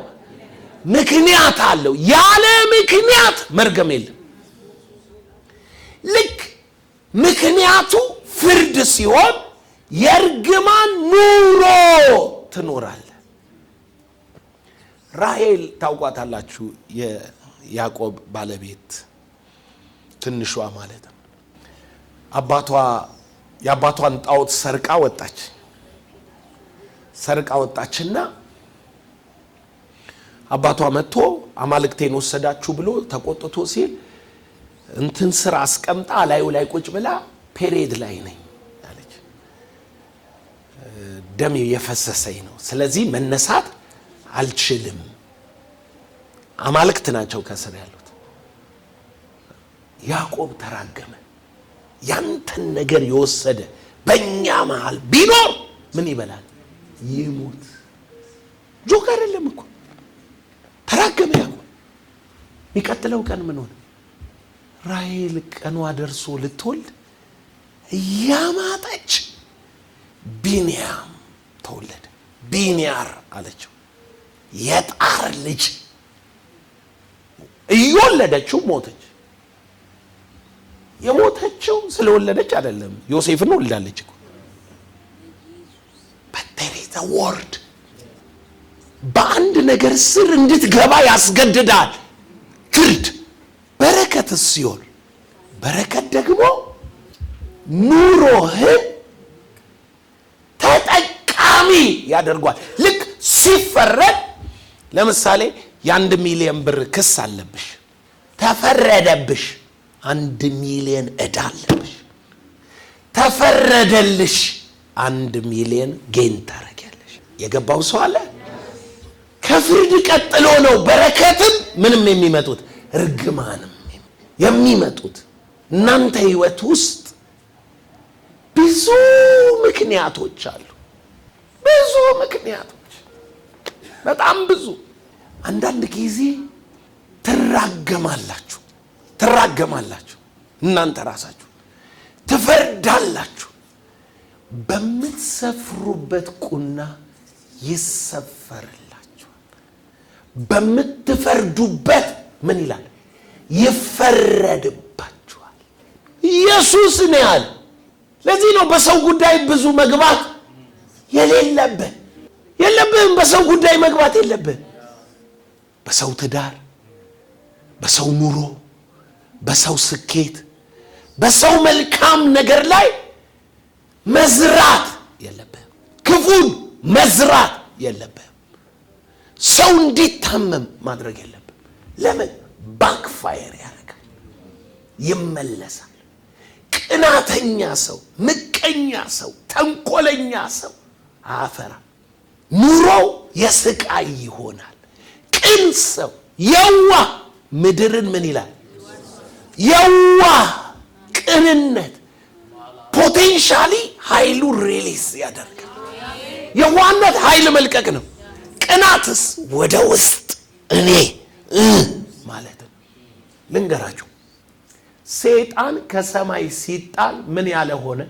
[SPEAKER 1] ምክንያት አለው። ያለ ምክንያት መርገም የለም። ልክ ምክንያቱ ፍርድ ሲሆን የእርግማን ኑሮ ትኖራለህ። ራሔል ታውቋታላችሁ፣ የያዕቆብ ባለቤት ትንሿ ማለት ነው። የአባቷን ጣዖት ሰርቃ ወጣችና አባቷ መጥቶ አማልክቴን ወሰዳችሁ ብሎ ተቆጥቶ ሲል እንትን ስራ አስቀምጣ ላዩ ላይ ቁጭ ብላ ፔሬድ ላይ ነኝ አለች። ደም የፈሰሰኝ ነው፣ ስለዚህ መነሳት አልችልም። አማልክት ናቸው ከስር ያሉት። ያዕቆብ ተራገመ። ያንተን ነገር የወሰደ በእኛ መሃል ቢኖር ምን ይበላል? ይሙት። ጆክ አይደለም እኮ ተራገመ ያዕቆብ። የሚቀጥለው ቀን ምን ሆነ? ራሔል ቀኗ ደርሶ ልትወልድ እያማጠች ቢንያም ተወለደ። ቢንያር አለችው፣ የጣር ልጅ። እየወለደችው ሞተች። የሞተችው ስለወለደች አይደለም፣ ዮሴፍን ወልዳለች እኮ። but there is a word በአንድ ነገር ስር እንድትገባ ያስገድዳል። ፍርድ በረከትስ ሲሆን በረከት ደግሞ ኑሮህን ተጠቃሚ ያደርጓል። ልክ ሲፈረድ ለምሳሌ የ1 ሚሊዮን ብር ክስ አለብሽ፣ ተፈረደብሽ። 1 ሚሊዮን ዕዳ አለብሽ፣ ተፈረደልሽ። 1 ሚሊዮን ጌን ታረጊያለሽ። የገባው ሰው አለ። ከፍርድ ቀጥሎ ነው በረከትም ምንም የሚመጡት እርግማንም የሚመጡት። እናንተ ህይወት ውስጥ ብዙ ምክንያቶች አሉ፣ ብዙ ምክንያቶች፣ በጣም ብዙ። አንዳንድ ጊዜ ትራገማላችሁ፣ እናንተ ራሳችሁ ትፈርዳላችሁ። በምትሰፍሩበት ቁና ይሰፈርላችኋል፣ በምትፈርዱበት ምን ይላል? ይፈረድባችኋል። ኢየሱስ ነው ያለ። ለዚህ ነው በሰው ጉዳይ ብዙ መግባት የለብህም። በሰው ጉዳይ መግባት የለብህም። በሰው ትዳር፣ በሰው ኑሮ፣ በሰው ስኬት፣ በሰው መልካም ነገር ላይ መዝራት የለብህም። ክፉን መዝራት የለብህም። ሰው እንዲታመም ማድረግ የለብህም። ለምን? ባክፋየር ያደርጋል፣ ይመለሳል። ቅናተኛ ሰው፣ ምቀኛ ሰው፣ ተንኮለኛ ሰው አፈራ፣ ኑሮው የስቃይ ይሆናል። ቅን ሰው የዋህ ምድርን ምን ይላል? የዋህ ቅንነት ፖቴንሻሊ ኃይሉ ሪሊዝ ያደርጋል። የዋህነት ኃይል መልቀቅ ነው። ቅናትስ ወደ ውስጥ እኔ ማለት ነው። ልንገራችሁ፣ ሰይጣን ከሰማይ ሲጣል ምን ያለ ሆነ?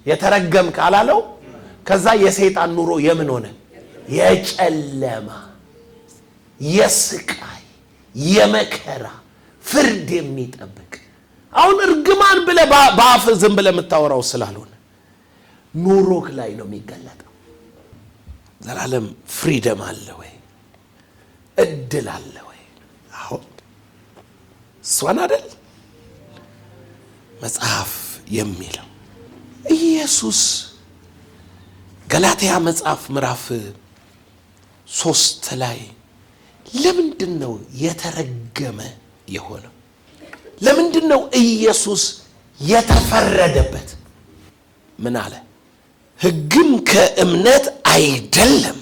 [SPEAKER 1] የተረገም ካላለው ከዛ የሰይጣን ኑሮ የምን ሆነ? የጨለማ፣ የስቃይ፣ የመከራ ፍርድ የሚጠብቅ። አሁን እርግማን ብለህ በአፍ ዝም ብለህ የምታወራው ስላልሆነ ኑሮክ ላይ ነው የሚገለጠው። ዘላለም ፍሪደም አለ ወይ? እድል አለ ወይ? አሁን እሷን አይደል መጽሐፍ የሚለው። ኢየሱስ ገላትያ መጽሐፍ ምዕራፍ 3 ላይ ለምንድን ነው የተረገመ የሆነው? ለምንድን ነው ኢየሱስ የተፈረደበት? ምን አለ? ሕግም ከእምነት አይደለም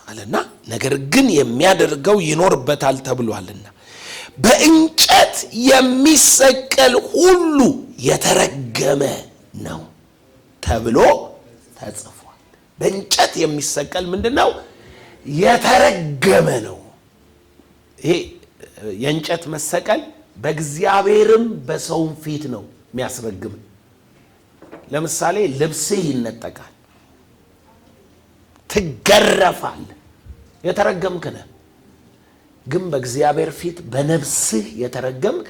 [SPEAKER 1] አለና ነገር ግን የሚያደርገው ይኖርበታል ተብሏልና በእንጨት የሚሰቀል ሁሉ የተረገመ ነው ተብሎ ተጽፏል። በእንጨት የሚሰቀል ምንድነው? የተረገመ ነው። ይሄ የእንጨት መሰቀል በእግዚአብሔርም በሰውም ፊት ነው የሚያስረግም። ለምሳሌ ልብስህ ይነጠቃል፣ ትገረፋለህ፣ የተረገምክ ነህ። ግን በእግዚአብሔር ፊት በነፍስህ የተረገምክ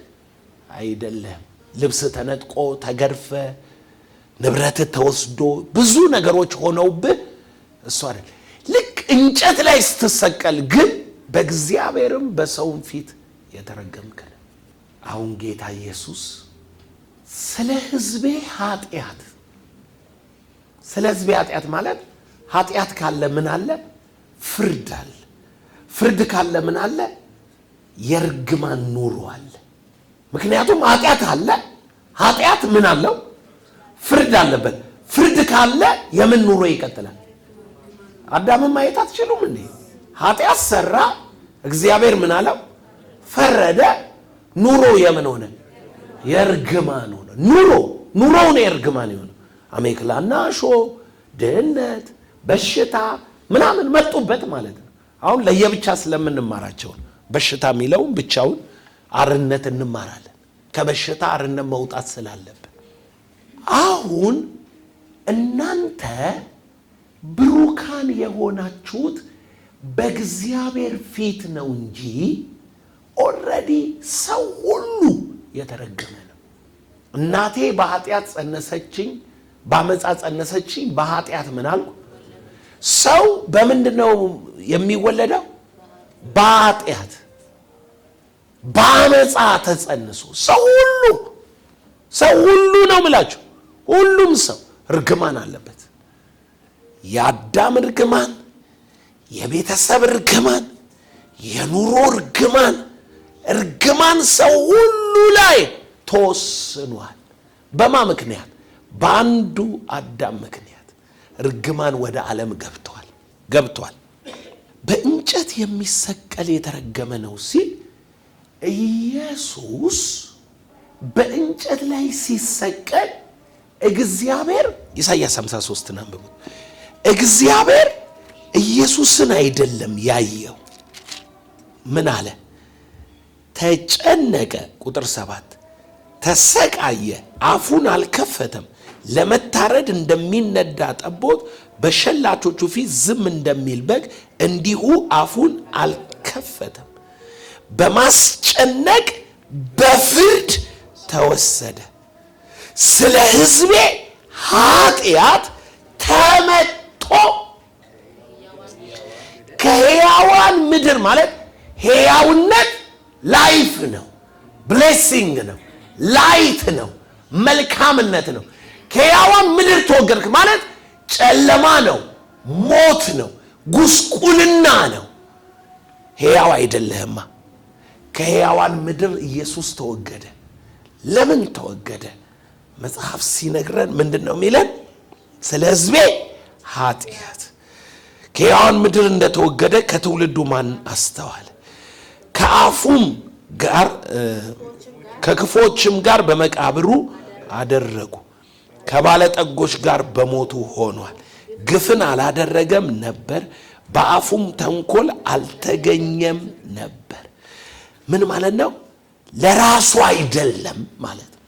[SPEAKER 1] አይደለም። ልብስህ ተነጥቆ ተገርፈ፣ ንብረትህ ተወስዶ ብዙ ነገሮች ሆነውብህ እሱ አይደል። ልክ እንጨት ላይ ስትሰቀል ግን በእግዚአብሔርም በሰውም ፊት የተረገምክ ነህ። አሁን ጌታ ኢየሱስ ስለ ሕዝቤ ኃጢአት፣ ስለ ሕዝቤ ኃጢአት ማለት ኃጢአት ካለ ምን አለ? ፍርድ አለ። ፍርድ ካለ ምን አለ? የርግማን ኑሮ አለ። ምክንያቱም ኃጢአት አለ። ኃጢአት ምን አለው? ፍርድ አለበት። ፍርድ ካለ የምን ኑሮ ይቀጥላል? አዳምን ማየት አትችሉም እንዴ? ኃጢአት ሰራ፣ እግዚአብሔር ምን አለው? ፈረደ። ኑሮ የምን ሆነ? የርግማን ሆነ። ኑሮው ነው የርግማን የሆነ። አሜክላና ሾ፣ ድህነት፣ በሽታ ምናምን መጡበት ማለት ነው። አሁን ለየብቻ ስለምንማራቸው በሽታ የሚለውን ብቻውን፣ አርነት እንማራለን። ከበሽታ አርነት መውጣት ስላለብን አሁን እናንተ ብሩካን የሆናችሁት በእግዚአብሔር ፊት ነው እንጂ ኦልሬዲ ሰው ሁሉ የተረገመ ነው። እናቴ በኃጢአት ጸነሰችኝ፣ በአመፃ ጸነሰችኝ፣ በኃጢአት ምን አልኩ? ሰው በምንድነው የሚወለደው? በኃጢአት በአመፃ ተጸንሶ ሰው ሁሉ ነው ምላችሁ። ሁሉም ሰው ርግማን አለበት። የአዳም ርግማን፣ የቤተሰብ ርግማን፣ የኑሮ ርግማን ሰው ሁሉ ላይ ተወስኗል። በማ ምክንያት? በአንዱ አዳም ምክንያት ርግማን ወደ ዓለም ገብቷል። በእንጨት የሚሰቀል የተረገመ ነው ሲል ኢየሱስ በእንጨት ላይ ሲሰቀል እግዚአብሔር ኢሳይያስ 53 አንብቡ። እግዚአብሔር ኢየሱስን አይደለም ያየው። ምን አለ? ተጨነቀ። ቁጥር 7 ተሰቃየ፣ አፉን አልከፈተም። ለመታረድ እንደሚነዳ ጠቦት በሸላቾቹ ፊት ዝም እንደሚል በግ እንዲሁ አፉን አልከፈተም። በማስጨነቅ በፍርድ ተወሰደ። ስለ ሕዝቤ ኃጢአት ተመቶ ከሕያዋን ምድር ማለት ሕያውነት ላይፍ ነው፣ ብሌሲንግ ነው፣ ላይት ነው፣ መልካምነት ነው። ከሕያዋን ምድር ተወገድክ ማለት ጨለማ ነው፣ ሞት ነው፣ ጉስቁልና ነው። ሕያው አይደለህማ። ከሕያዋን ምድር ኢየሱስ ተወገደ። ለምን ተወገደ? መጽሐፍ ሲነግረን ምንድነው የሚለን? ስለ ሕዝቤ ኃጢአት ከሕያዋን ምድር እንደተወገደ ከትውልዱ ማን አስተዋለ? ከአፉም ጋር ከክፎችም ጋር በመቃብሩ አደረጉ። ከባለጠጎች ጋር በሞቱ ሆኗል። ግፍን አላደረገም ነበር፣ በአፉም ተንኮል አልተገኘም ነበር። ምን ማለት ነው? ለራሱ አይደለም ማለት ነው።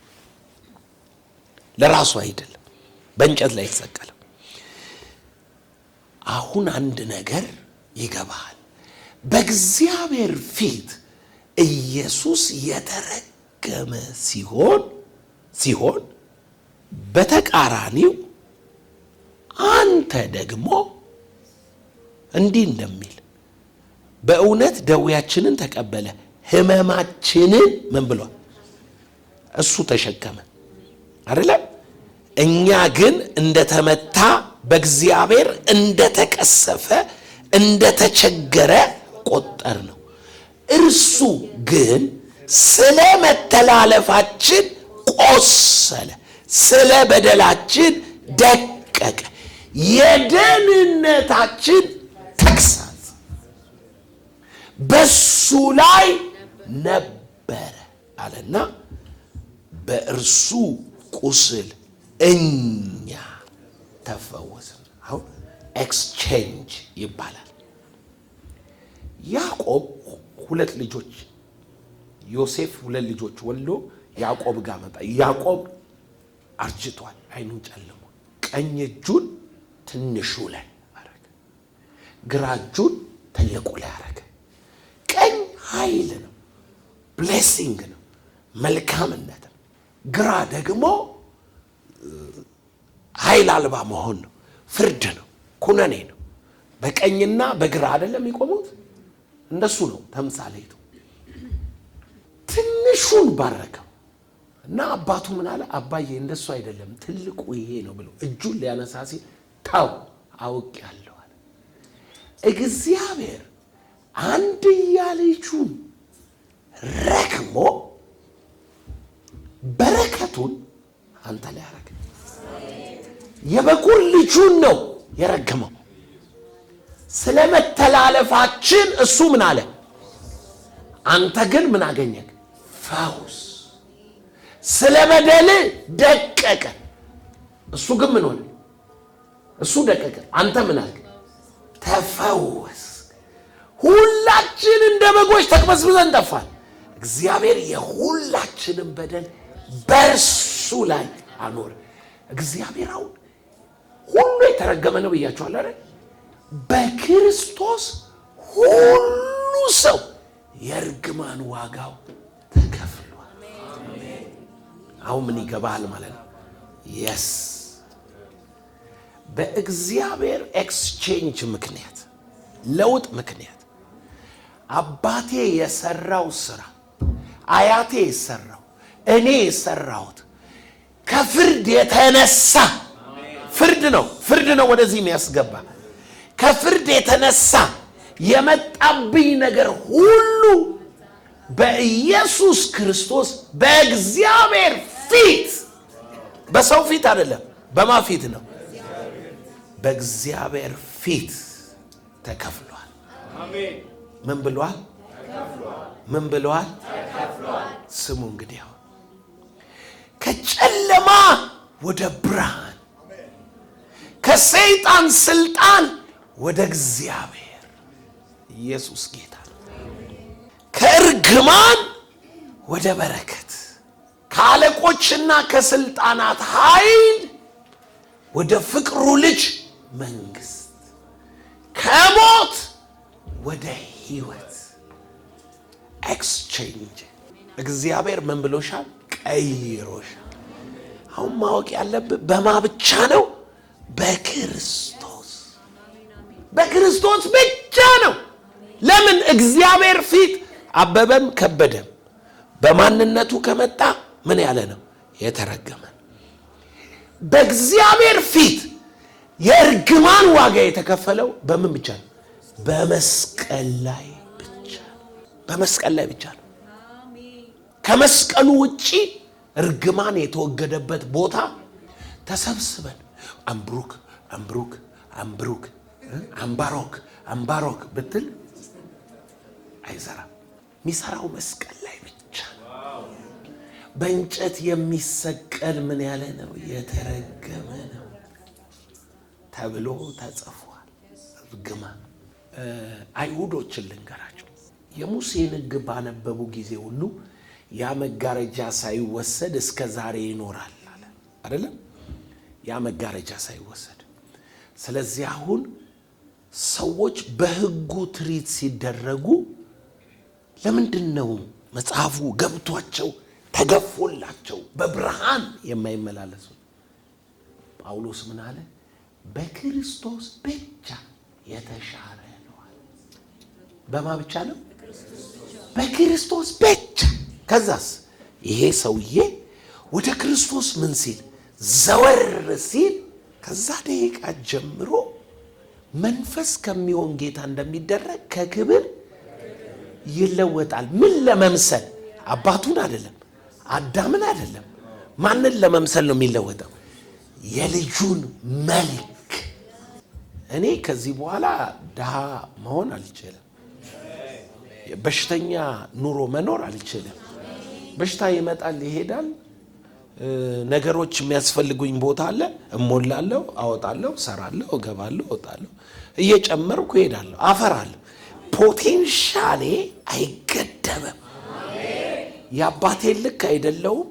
[SPEAKER 1] ለራሱ አይደለም በእንጨት ላይ የተሰቀለው። አሁን አንድ ነገር ይገባል። በእግዚአብሔር ፊት ኢየሱስ የተረገመ ሲሆን በተቃራኒው አንተ ደግሞ እንዲህ እንደሚል በእውነት ደዌያችንን ተቀበለ፣ ሕመማችንን ምን ብሏል? እሱ ተሸከመ አይደለም? እኛ ግን እንደተመታ በእግዚአብሔር እንደተቀሰፈ እንደተቸገረ ቆጠር ነው። እርሱ ግን ስለ መተላለፋችን ቆሰለ፣ ስለ በደላችን ደቀቀ፣ የደህንነታችን ተግሣጽ በሱ ላይ ነበረ አለና በእርሱ ቁስል እኛ ተፈወስን። አሁን ኤክስቼንጅ ይባላል። ያዕቆብ 2 ልጆች፣ ዮሴፍ 2 ልጆች ወልዶ ያዕቆብ ጋር መጣ። ያዕቆብ አርጅቷል፣ አይኑ ጨልሞ፣ ቀኝ እጁን ትንሹ ላይ አረገ፣ ግራ እጁን ትልቁ ላይ አረገ። ቀኝ ኃይል ነው፣ ብሌሲንግ ነው፣ መልካምነት ነው። ግራ ደግሞ ኃይል አልባ መሆን ነው፣ ፍርድ ነው፣ ኩነኔ ነው። በቀኝና በግራ አይደለም የሚቆሙት፣ እንደሱ ነው ተምሳሌቱ። ትንሹን ባረከው እና አባቱ ምን አለ? አባዬ እንደሱ አይደለም ትልቁ ይሄ ነው ብሎ እጁን ሊያነሳ ሲል ታው አውቄያለሁ አለ። እግዚአብሔር አንድያ ልጁን ረክሞ በረከቱን አንተ ላይ ያረገ። የበኩር ልጁን ነው የረገመው። ስለ መተላለፋችን እሱ ምን አለ? አንተ ግን ምን አገኘህ? ፈውስ። ስለ በደል ደቀቀ፣ እሱ ግን ምን ሆነ? እሱ ደቀቀ፣ አንተ ምን አልክ? ተፈወስ። ሁላችን እንደ በጎች ተቅበዝብዘን ጠፋን። እግዚአብሔር የሁላችንም በደል በእርሱ ላይ አኖረ። እግዚአብሔር አሁን ሁሉ የተረገመ ነው ብያችኋል አይደል? በክርስቶስ ሁሉ ሰው የእርግማን ዋጋው ተከፍሏል። አሁን ምን ይገባል ማለት ነው? የስ በእግዚአብሔር ኤክስቼንጅ ምክንያት፣ ለውጥ ምክንያት አባቴ የሰራው ስራ፣ አያቴ የሰራው፣ እኔ የሰራሁት ከፍርድ የተነሳ ፍርድ ነው ወደዚህ የሚያስገባ ከፍርድ የተነሳ የመጣብኝ ነገር ሁሉ በኢየሱስ ክርስቶስ በእግዚአብሔር ፊት፣ በሰው ፊት አይደለም። በማ ፊት ነው? በእግዚአብሔር ፊት ተከፍሏል። አሜን። ምን ብሏል? ምን ብሏል? ስሙ እንግዲህ ከጨለማ ወደ ብርሃን፣ ከሰይጣን ስልጣን ወደ እግዚአብሔር። ኢየሱስ ጌታ ነው። ከእርግማን ወደ በረከት፣ ከአለቆችና ከስልጣናት ኃይል ወደ ፍቅሩ ልጅ መንግስት፣ ከሞት ወደ ህይወት ኤክስቼንጅ። እግዚአብሔር ምን ብሎሻል? ቀይሮሻል። አሁን ማወቅ ያለብህ በማ ብቻ ነው? በክርስቶስ። በክርስቶስ ብቻ ነው። ለምን? እግዚአብሔር ፊት አበበም ከበደም በማንነቱ ከመጣ ምን ያለ ነው? የተረገመ። በእግዚአብሔር ፊት የእርግማን ዋጋ የተከፈለው በምን ብቻ ነው? በመስቀል ላይ ብቻ ነው። በመስቀል ላይ ብቻ ነው። ከመስቀሉ ውጪ እርግማን የተወገደበት ቦታ ተሰብስበን አምብሩክ አምብሩክ አምብሩክ አምባሮክ አምባሮክ ብትል አይሰራም። የሚሰራው መስቀል ላይ ብቻ ነው። በእንጨት የሚሰቀል ምን ያለ ነው? የተረገመ ነው ተብሎ ተጽፏል። እርግማን አይሁዶችን ልንገራቸው። የሙሴን ሕግ ባነበቡ ጊዜ ሁሉ ያ መጋረጃ ሳይወሰድ እስከ ዛሬ ይኖራል አለ አይደለም? ያ መጋረጃ ሳይወሰድ። ስለዚህ አሁን ሰዎች በሕጉ ትሪት ሲደረጉ ለምንድን ነው መጽሐፉ ገብቷቸው ተገፎላቸው በብርሃን የማይመላለሱ? ጳውሎስ ምን አለ? በክርስቶስ ብቻ የተሻረ ነው። በማ ብቻ ነው? በክርስቶስ ብቻ። ከዛስ ይሄ ሰውዬ ወደ ክርስቶስ ምን ሲል ዘወር ሲል ከዛ ደቂቃ ጀምሮ መንፈስ ከሚሆን ጌታ እንደሚደረግ ከክብር ይለወጣል። ምን ለመምሰል? አባቱን አይደለም፣ አዳምን አይደለም። ማንን ለመምሰል ነው የሚለወጠው? የልጁን መልክ። እኔ ከዚህ በኋላ ድሃ መሆን አልችልም። በሽተኛ ኑሮ መኖር አልችልም። በሽታ ይመጣል ይሄዳል። ነገሮች የሚያስፈልጉኝ ቦታ አለ፣ እሞላለሁ፣ አወጣለሁ፣ ሰራለሁ፣ እገባለሁ፣ እወጣለሁ፣ እየጨመርኩ እሄዳለሁ፣ አፈራለሁ። ፖቴንሻሌ አይገደብም። የአባቴን ልክ አይደለውም፣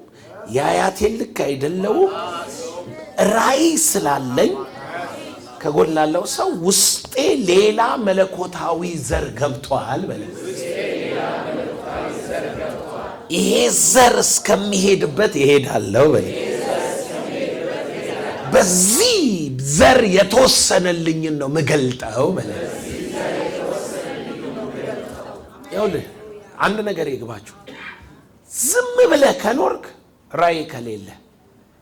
[SPEAKER 1] የአያቴን ልክ አይደለውም። ራእይ ስላለኝ ከጎን ላለው ሰው ውስጤ ሌላ መለኮታዊ ዘር ገብቷል በለ። ይሄ ዘር እስከሚሄድበት ይሄዳለሁ በለ። በዚህ ዘር የተወሰነልኝን ነው ምገልጠው በለ። ይኸውልህ አንድ ነገር ይግባችሁ። ዝም ብለህ ከኖርክ ራእይ ከሌለ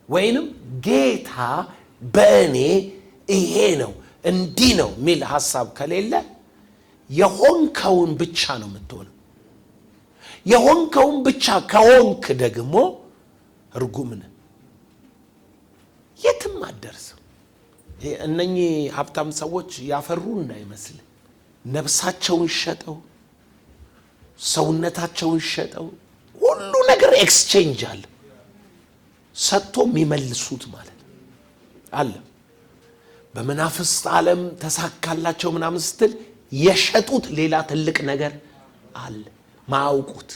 [SPEAKER 1] ወይንም ጌታ በእኔ ይሄ ነው እንዲህ ነው የሚል ሐሳብ ከሌለ የሆንከውን ብቻ ነው የምትሆነው። የሆንከውን ብቻ ከሆንክ ደግሞ እርጉም ነህ፣ የትም አትደርስም። እነኚህ ሀብታም ሰዎች ያፈሩ እንዳይመስል ነፍሳቸውን ሸጠው ሰውነታቸውን ሸጠው ሁሉ ነገር ኤክስቼንጅ አለ፣ ሰጥቶ የሚመልሱት ማለት አለ። በመናፍስት ዓለም ተሳካላቸው ምናምን ስትል የሸጡት ሌላ ትልቅ ነገር አለ ማያውቁት።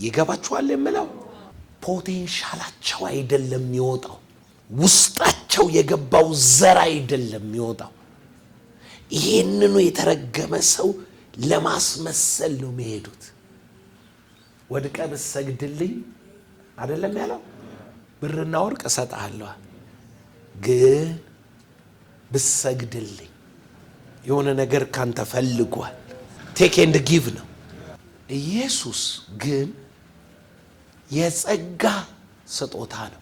[SPEAKER 1] ይገባችኋል የምለው ፖቴንሻላቸው አይደለም የሚወጣው፣ ውስጣቸው የገባው ዘር አይደለም የሚወጣው። ይሄንኑ የተረገመ ሰው ለማስመሰል ነው የሚሄዱት። ወድቀ ብትሰግድልኝ አይደለም ያለው፣ ብርና ወርቅ እሰጥሃለሁ፣ ግን ብትሰግድልኝ የሆነ ነገር ካንተ ፈልጓል። ቴክ ኤንድ ጊቭ ነው። ኢየሱስ ግን የጸጋ ስጦታ ነው።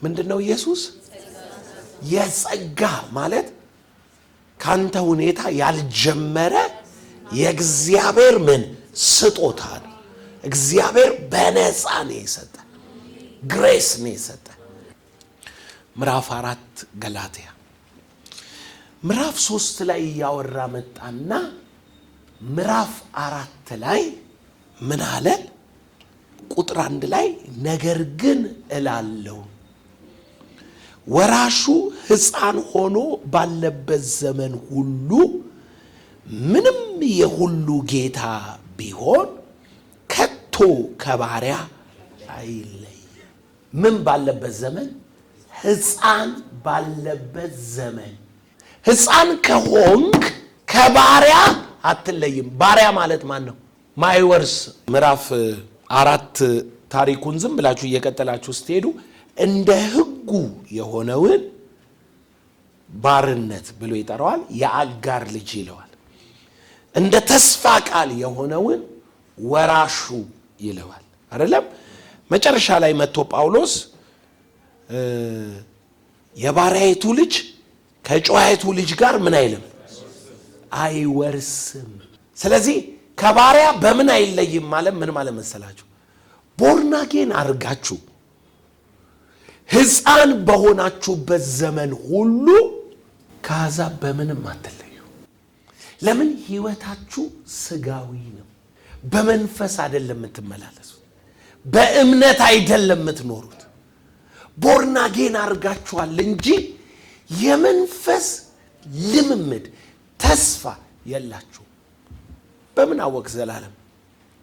[SPEAKER 1] ምንድነው ኢየሱስ? የጸጋ ማለት ካንተ ሁኔታ ያልጀመረ የእግዚአብሔር ምን ስጦታ ነው። እግዚአብሔር በነፃ ነው የሰጠ፣ ግሬስ ነው የሰጠ። ምዕራፍ 4 ገላትያ ምዕራፍ 3 ላይ ያወራ መጣና ምዕራፍ 4 ላይ ምን አለ? ቁጥር 1 ላይ ነገር ግን እላለሁ ወራሹ ሕፃን ሆኖ ባለበት ዘመን ሁሉ ምንም የሁሉ ጌታ ቢሆን ከቶ ከባሪያ አይለይ። ምን ባለበት ዘመን? ሕፃን ባለበት ዘመን። ሕፃን ከሆንክ ከባሪያ አትለይም። ባሪያ ማለት ማን ነው? ማይወርስ። ምዕራፍ 4 ታሪኩን ዝም ብላችሁ እየቀጠላችሁ ስትሄዱ እንደ ሕጉ የሆነውን ባርነት ብሎ ይጠራዋል። የአጋር ልጅ ይለዋል። እንደ ተስፋ ቃል የሆነውን ወራሹ ይለዋል። አይደለም? መጨረሻ ላይ መጥቶ ጳውሎስ የባሪያይቱ ልጅ ከጨዋይቱ ልጅ ጋር ምን አይልም? አይወርስም። ስለዚህ ከባሪያ በምን አይለይም ማለት ምን ማለት መሰላችሁ? ቦርናጌን አርጋችሁ ሕፃን በሆናችሁበት ዘመን ሁሉ ከአሕዛብ በምንም አትለዩ። ለምን? ህይወታችሁ ስጋዊ ነው። በመንፈስ አይደለም የምትመላለሱት፣ በእምነት አይደለም የምትኖሩት። ቦርናጌን አርጋችኋል እንጂ የመንፈስ ልምምድ ተስፋ የላችሁ። በምን አወቅ ዘላለም?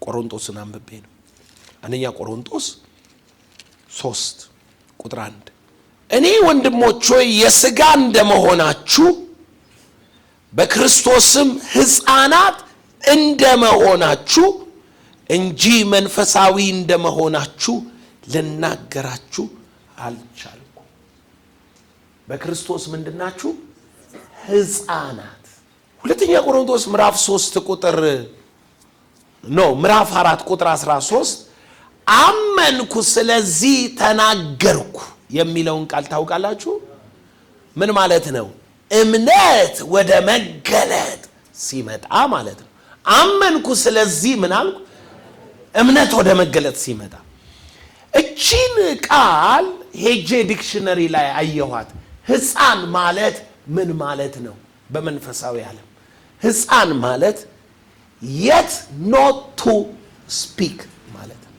[SPEAKER 1] ቆሮንቶስን አንብቤ ነው። አንደኛ ቆሮንቶስ 3 ቁጥር 1 እኔ ወንድሞች ሆይ የሥጋ እንደመሆናችሁ በክርስቶስም ሕፃናት እንደመሆናችሁ እንጂ መንፈሳዊ እንደመሆናችሁ ልናገራችሁ አልቻልኩም። በክርስቶስ ምንድናችሁ? ሕፃናት። ሁለተኛ ቆሮንቶስ ምዕራፍ 3 ቁጥር ምዕራፍ 4 ቁጥር 13 አመንኩ ስለዚህ ተናገርኩ የሚለውን ቃል ታውቃላችሁ? ምን ማለት ነው? እምነት ወደ መገለጥ ሲመጣ ማለት ነው። አመንኩ ስለዚህ ምን አልኩ? እምነት ወደ መገለጥ ሲመጣ። እቺን ቃል ሄጄ ዲክሽነሪ ላይ አየኋት። ሕፃን ማለት ምን ማለት ነው? በመንፈሳዊ ዓለም ሕፃን ማለት yet not to speak ማለት ነው።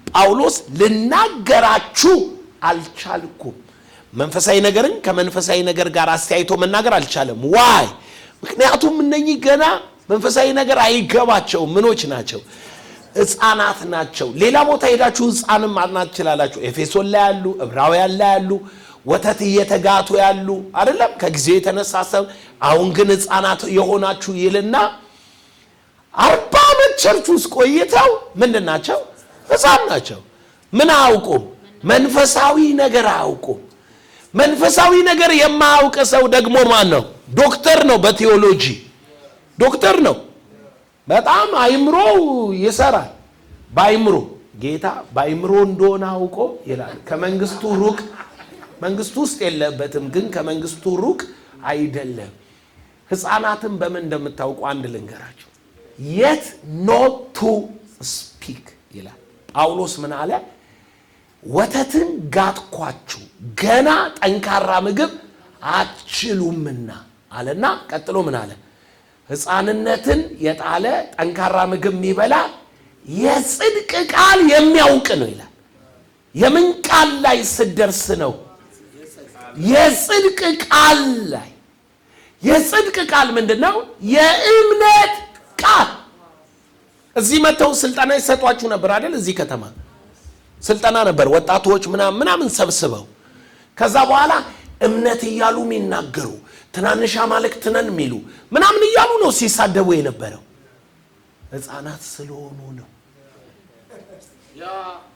[SPEAKER 1] ጳውሎስ ልናገራችሁ አልቻልኩም። መንፈሳዊ ነገርን ከመንፈሳዊ ነገር ጋር አስተያይቶ መናገር አልቻለም። ዋይ? ምክንያቱም እነኚህ ገና መንፈሳዊ ነገር አይገባቸውም። ምኖች ናቸው? ሕፃናት ናቸው። ሌላ ቦታ ሄዳችሁ ሕፃንም ማጥናት ትችላላችሁ። ኤፌሶን ላይ ያሉ፣ ዕብራውያን ላይ ያሉ፣ ወተት እየተጋቱ ያሉ አይደለም ከጊዜው የተነሳሰብ። አሁን ግን ሕፃናት የሆናችሁ ይልና 40 ዓመት ቸርች ውስጥ ቆይተው ምንድን ናቸው? ሕፃን ናቸው። ምን አያውቁም? መንፈሳዊ ነገር አያውቁም። መንፈሳዊ ነገር የማያውቅ ሰው ደግሞ ማን ነው? ዶክተር ነው። በቴዎሎጂ ዶክተር ነው። በጣም አይምሮው ይሰራል። ባይምሮ ጌታ ባይምሮ እንደሆነ አውቆ ይላል። ከመንግስቱ ሩቅ፣ መንግስቱ ውስጥ የለበትም፣ ግን ከመንግስቱ ሩቅ አይደለም። ሕፃናትን በምን እንደምታውቁ አንድ ልንገራችሁ። yet not to speak ይላል ጳውሎስ። ምን አለ? ወተትን ጋትኳችሁ ገና ጠንካራ ምግብ አትችሉምና አለና ቀጥሎ ምን አለ? ሕፃንነትን የጣለ ጠንካራ ምግብ የሚበላ የጽድቅ ቃል የሚያውቅ ነው ይላል። የምን ቃል ላይ ስደርስ ነው? የጽድቅ ቃል ላይ። የጽድቅ ቃል ምንድነው? የእምነት ቃል። እዚህ መተው ስልጠና ይሰጧችሁ ነበር አይደል? እዚህ ከተማ ስልጠና ነበር፣ ወጣቶች ምናምን ሰብስበው ከዛ በኋላ እምነት እያሉ የሚናገሩ ትናንሽ አማልክት ነን የሚሉ ምናምን እያሉ ነው ሲሳደቡ የነበረው። ሕፃናት ስለሆኑ ነው።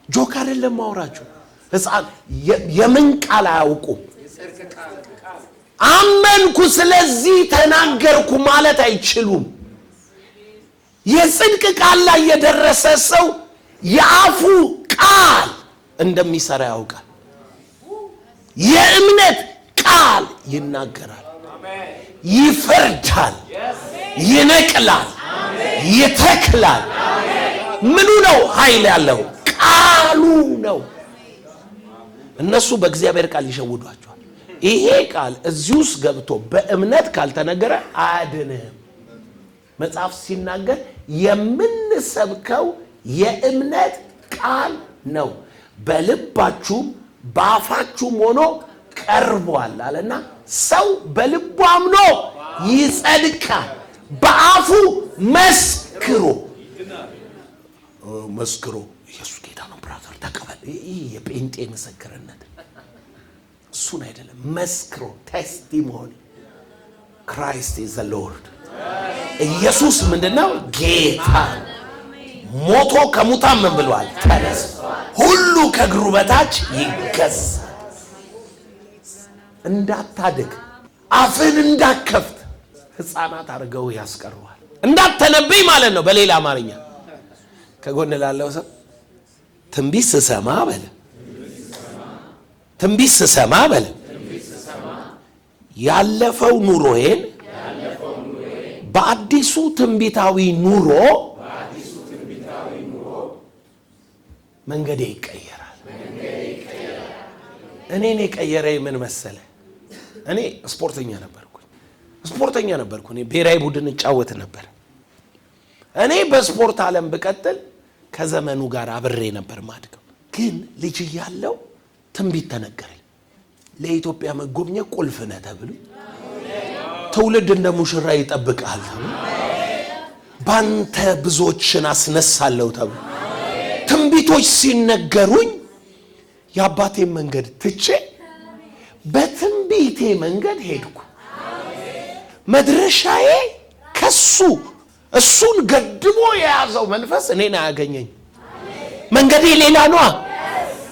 [SPEAKER 1] ጆክ አይደለም ማውራችሁ። ሕፃን የምን ቃል አያውቁም። አመንኩ ስለዚህ ተናገርኩ ማለት አይችሉም። የጽድቅ ቃል ላይ የደረሰ ሰው የአፉ ቃል እንደሚሰራ ያውቃል። የእምነት ቃል ይናገራል፣ ይፈርዳል፣ ይነቅላል፣ ይተክላል። ምኑ ነው ኃይል ያለው? ቃሉ ነው። እነሱ በእግዚአብሔር ቃል ይሸውዷቸዋል። ይሄ ቃል እዚህ ውስጥ ገብቶ በእምነት ካልተነገረ አያድንህም። መጽሐፍ ሲናገር የምንሰብከው የእምነት ቃል ነው፣ በልባችሁም በአፋችሁም ሆኖ ቀርቧል አለና ሰው በልቡ አምኖ ይጸድቃል፣ በአፉ መስክሮ ኢየሱስ ጌታ ነው ብራዘር ተቀበል። ይህ የጴንጤ ምስክርነት እሱን አይደለም። መስክሮ ቴስቲሞኒ ክራይስት ኢዝ ዘ ሎርድ። ኢየሱስ ምንድነው? ጌታ። ሞቶ ከሙታን ምን ብሏል? ተነስቷል። ሁሉ ከእግሩ በታች ይገዛል። እንዳታድግ አፍን እንዳከፍት ሕፃናት አድርገው ያስቀረዋል። እንዳትተነብይ ማለት ነው በሌላ አማርኛ። ከጎን ላለው ሰው ትንቢት ስሰማ በለ፣ ትንቢት ስሰማ በለ፣ ያለፈው ኑሮዬን በአዲሱ ትንቢታዊ ኑሮ መንገዴ ይቀየራል። እኔን የቀየረኝ ምን መሰለ? እኔ ስፖርተኛ ነበርኩ። እኔ ብሔራዊ ቡድን እጫወት ነበር። እኔ በስፖርት ዓለም ብቀጥል ከዘመኑ ጋር አብሬ ነበር ማድገው። ግን ልጅ እያለሁ ትንቢት ተነገረኝ። ለኢትዮጵያ መጎብኘት ቁልፍ ነህ ተብሎ፣ ትውልድ እንደ ሙሽራ ይጠብቃል ተብሎ፣ ባንተ ብዙዎችን አስነሳለሁ ተብሎ ትንቢቶች ሲነገሩኝ የአባቴን መንገድ ትቼ በትንቢቴ መንገድ ሄድኩ። መድረሻዬ ከሱ እሱን ገድቦ የያዘው መንፈስ እኔን አያገኘኝ። መንገዴ ሌላ ነው።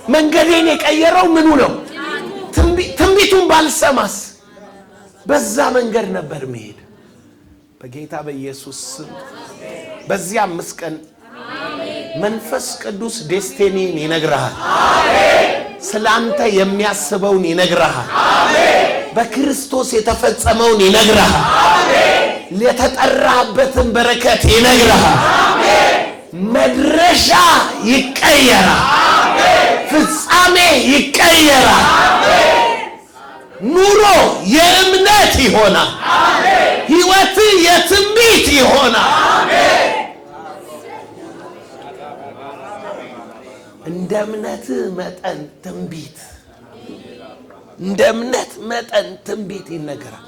[SPEAKER 1] መንገዴን የቀየረው ምኑ ነው? ትንቢቱን ባልሰማስ በዛ መንገድ ነበር መሄድ። በጌታ በኢየሱስ ስም በዚህ 5 ቀን መንፈስ ቅዱስ ዴስቲኒን ይነግርሃል። ስላንተ የሚያስበውን ይነግርሃል። በክርስቶስ የተፈጸመውን ይነግርሃል። የተጠራበትን በረከት ይነግርሃል። መድረሻ ይቀየራል። ፍጻሜ ይቀየራል። ኑሮ የእምነት ይሆናል። ሕይወት የትንቢት ይሆናል። እንደ እምነት መጠን ትንቢት፣ እንደ እምነት መጠን ትንቢት ይነገራል።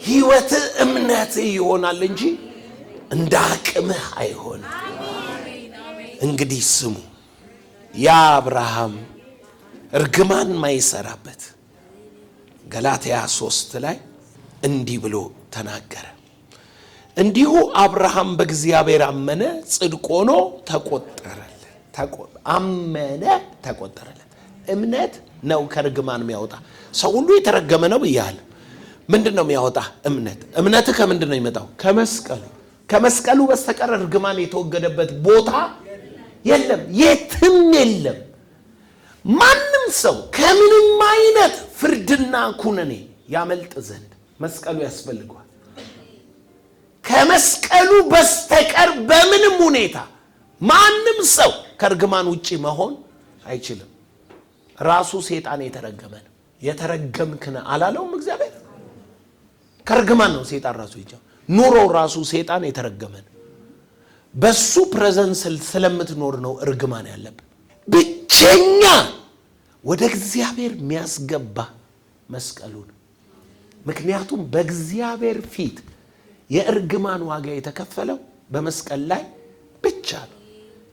[SPEAKER 1] ሕይወት እምነት ይሆናል እንጂ እንደ አቅምህ አይሆንም። እንግዲህ ስሙ፣ ያ አብርሃም እርግማን ማይሰራበት ገላትያ 3 ላይ እንዲህ ብሎ ተናገረ። እንዲሁ አብርሃም በእግዚአብሔር አመነ፣ ጽድቅ ሆኖ ተቆጠረለት። አመነ፣ ተቆጠረለት። እምነት ነው ከርግማን የሚያወጣ። ሰው ሁሉ የተረገመ ነው ብያለሁ። ምንድን ነው የሚያወጣ? እምነት። እምነትህ ከምንድን ነው የሚመጣው? ከመስቀሉ። ከመስቀሉ በስተቀር እርግማን የተወገደበት ቦታ የለም፣ የትም የለም። ማንም ሰው ከምንም አይነት ፍርድና ኩነኔ ያመልጥ ዘንድ መስቀሉ ያስፈልገዋል። ከመስቀሉ በስተቀር በምንም ሁኔታ ማንም ሰው ከእርግማን ውጪ መሆን አይችልም። ራሱ ሴጣን የተረገመ ነው። የተረገምክ ነህ አላለውም እግዚአብሔር? ከእርግማን ነው ሴጣን ራሱ ይጫው። ኑሮ ራሱ ሴጣን የተረገመ ነው። በሱ ፕሬዘንስ ስለምትኖር ነው እርግማን ያለብን። ብቸኛ ወደ እግዚአብሔር የሚያስገባ መስቀሉን። ምክንያቱም በእግዚአብሔር ፊት የእርግማን ዋጋ የተከፈለው በመስቀል ላይ ብቻ ነው።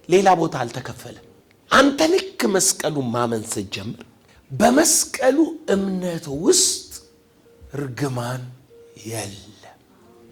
[SPEAKER 1] ሌላ ቦታ አልተከፈለም። አንተ ልክ መስቀሉን ማመን ስትጀምር በመስቀሉ እምነት ውስጥ ርግማን የለም።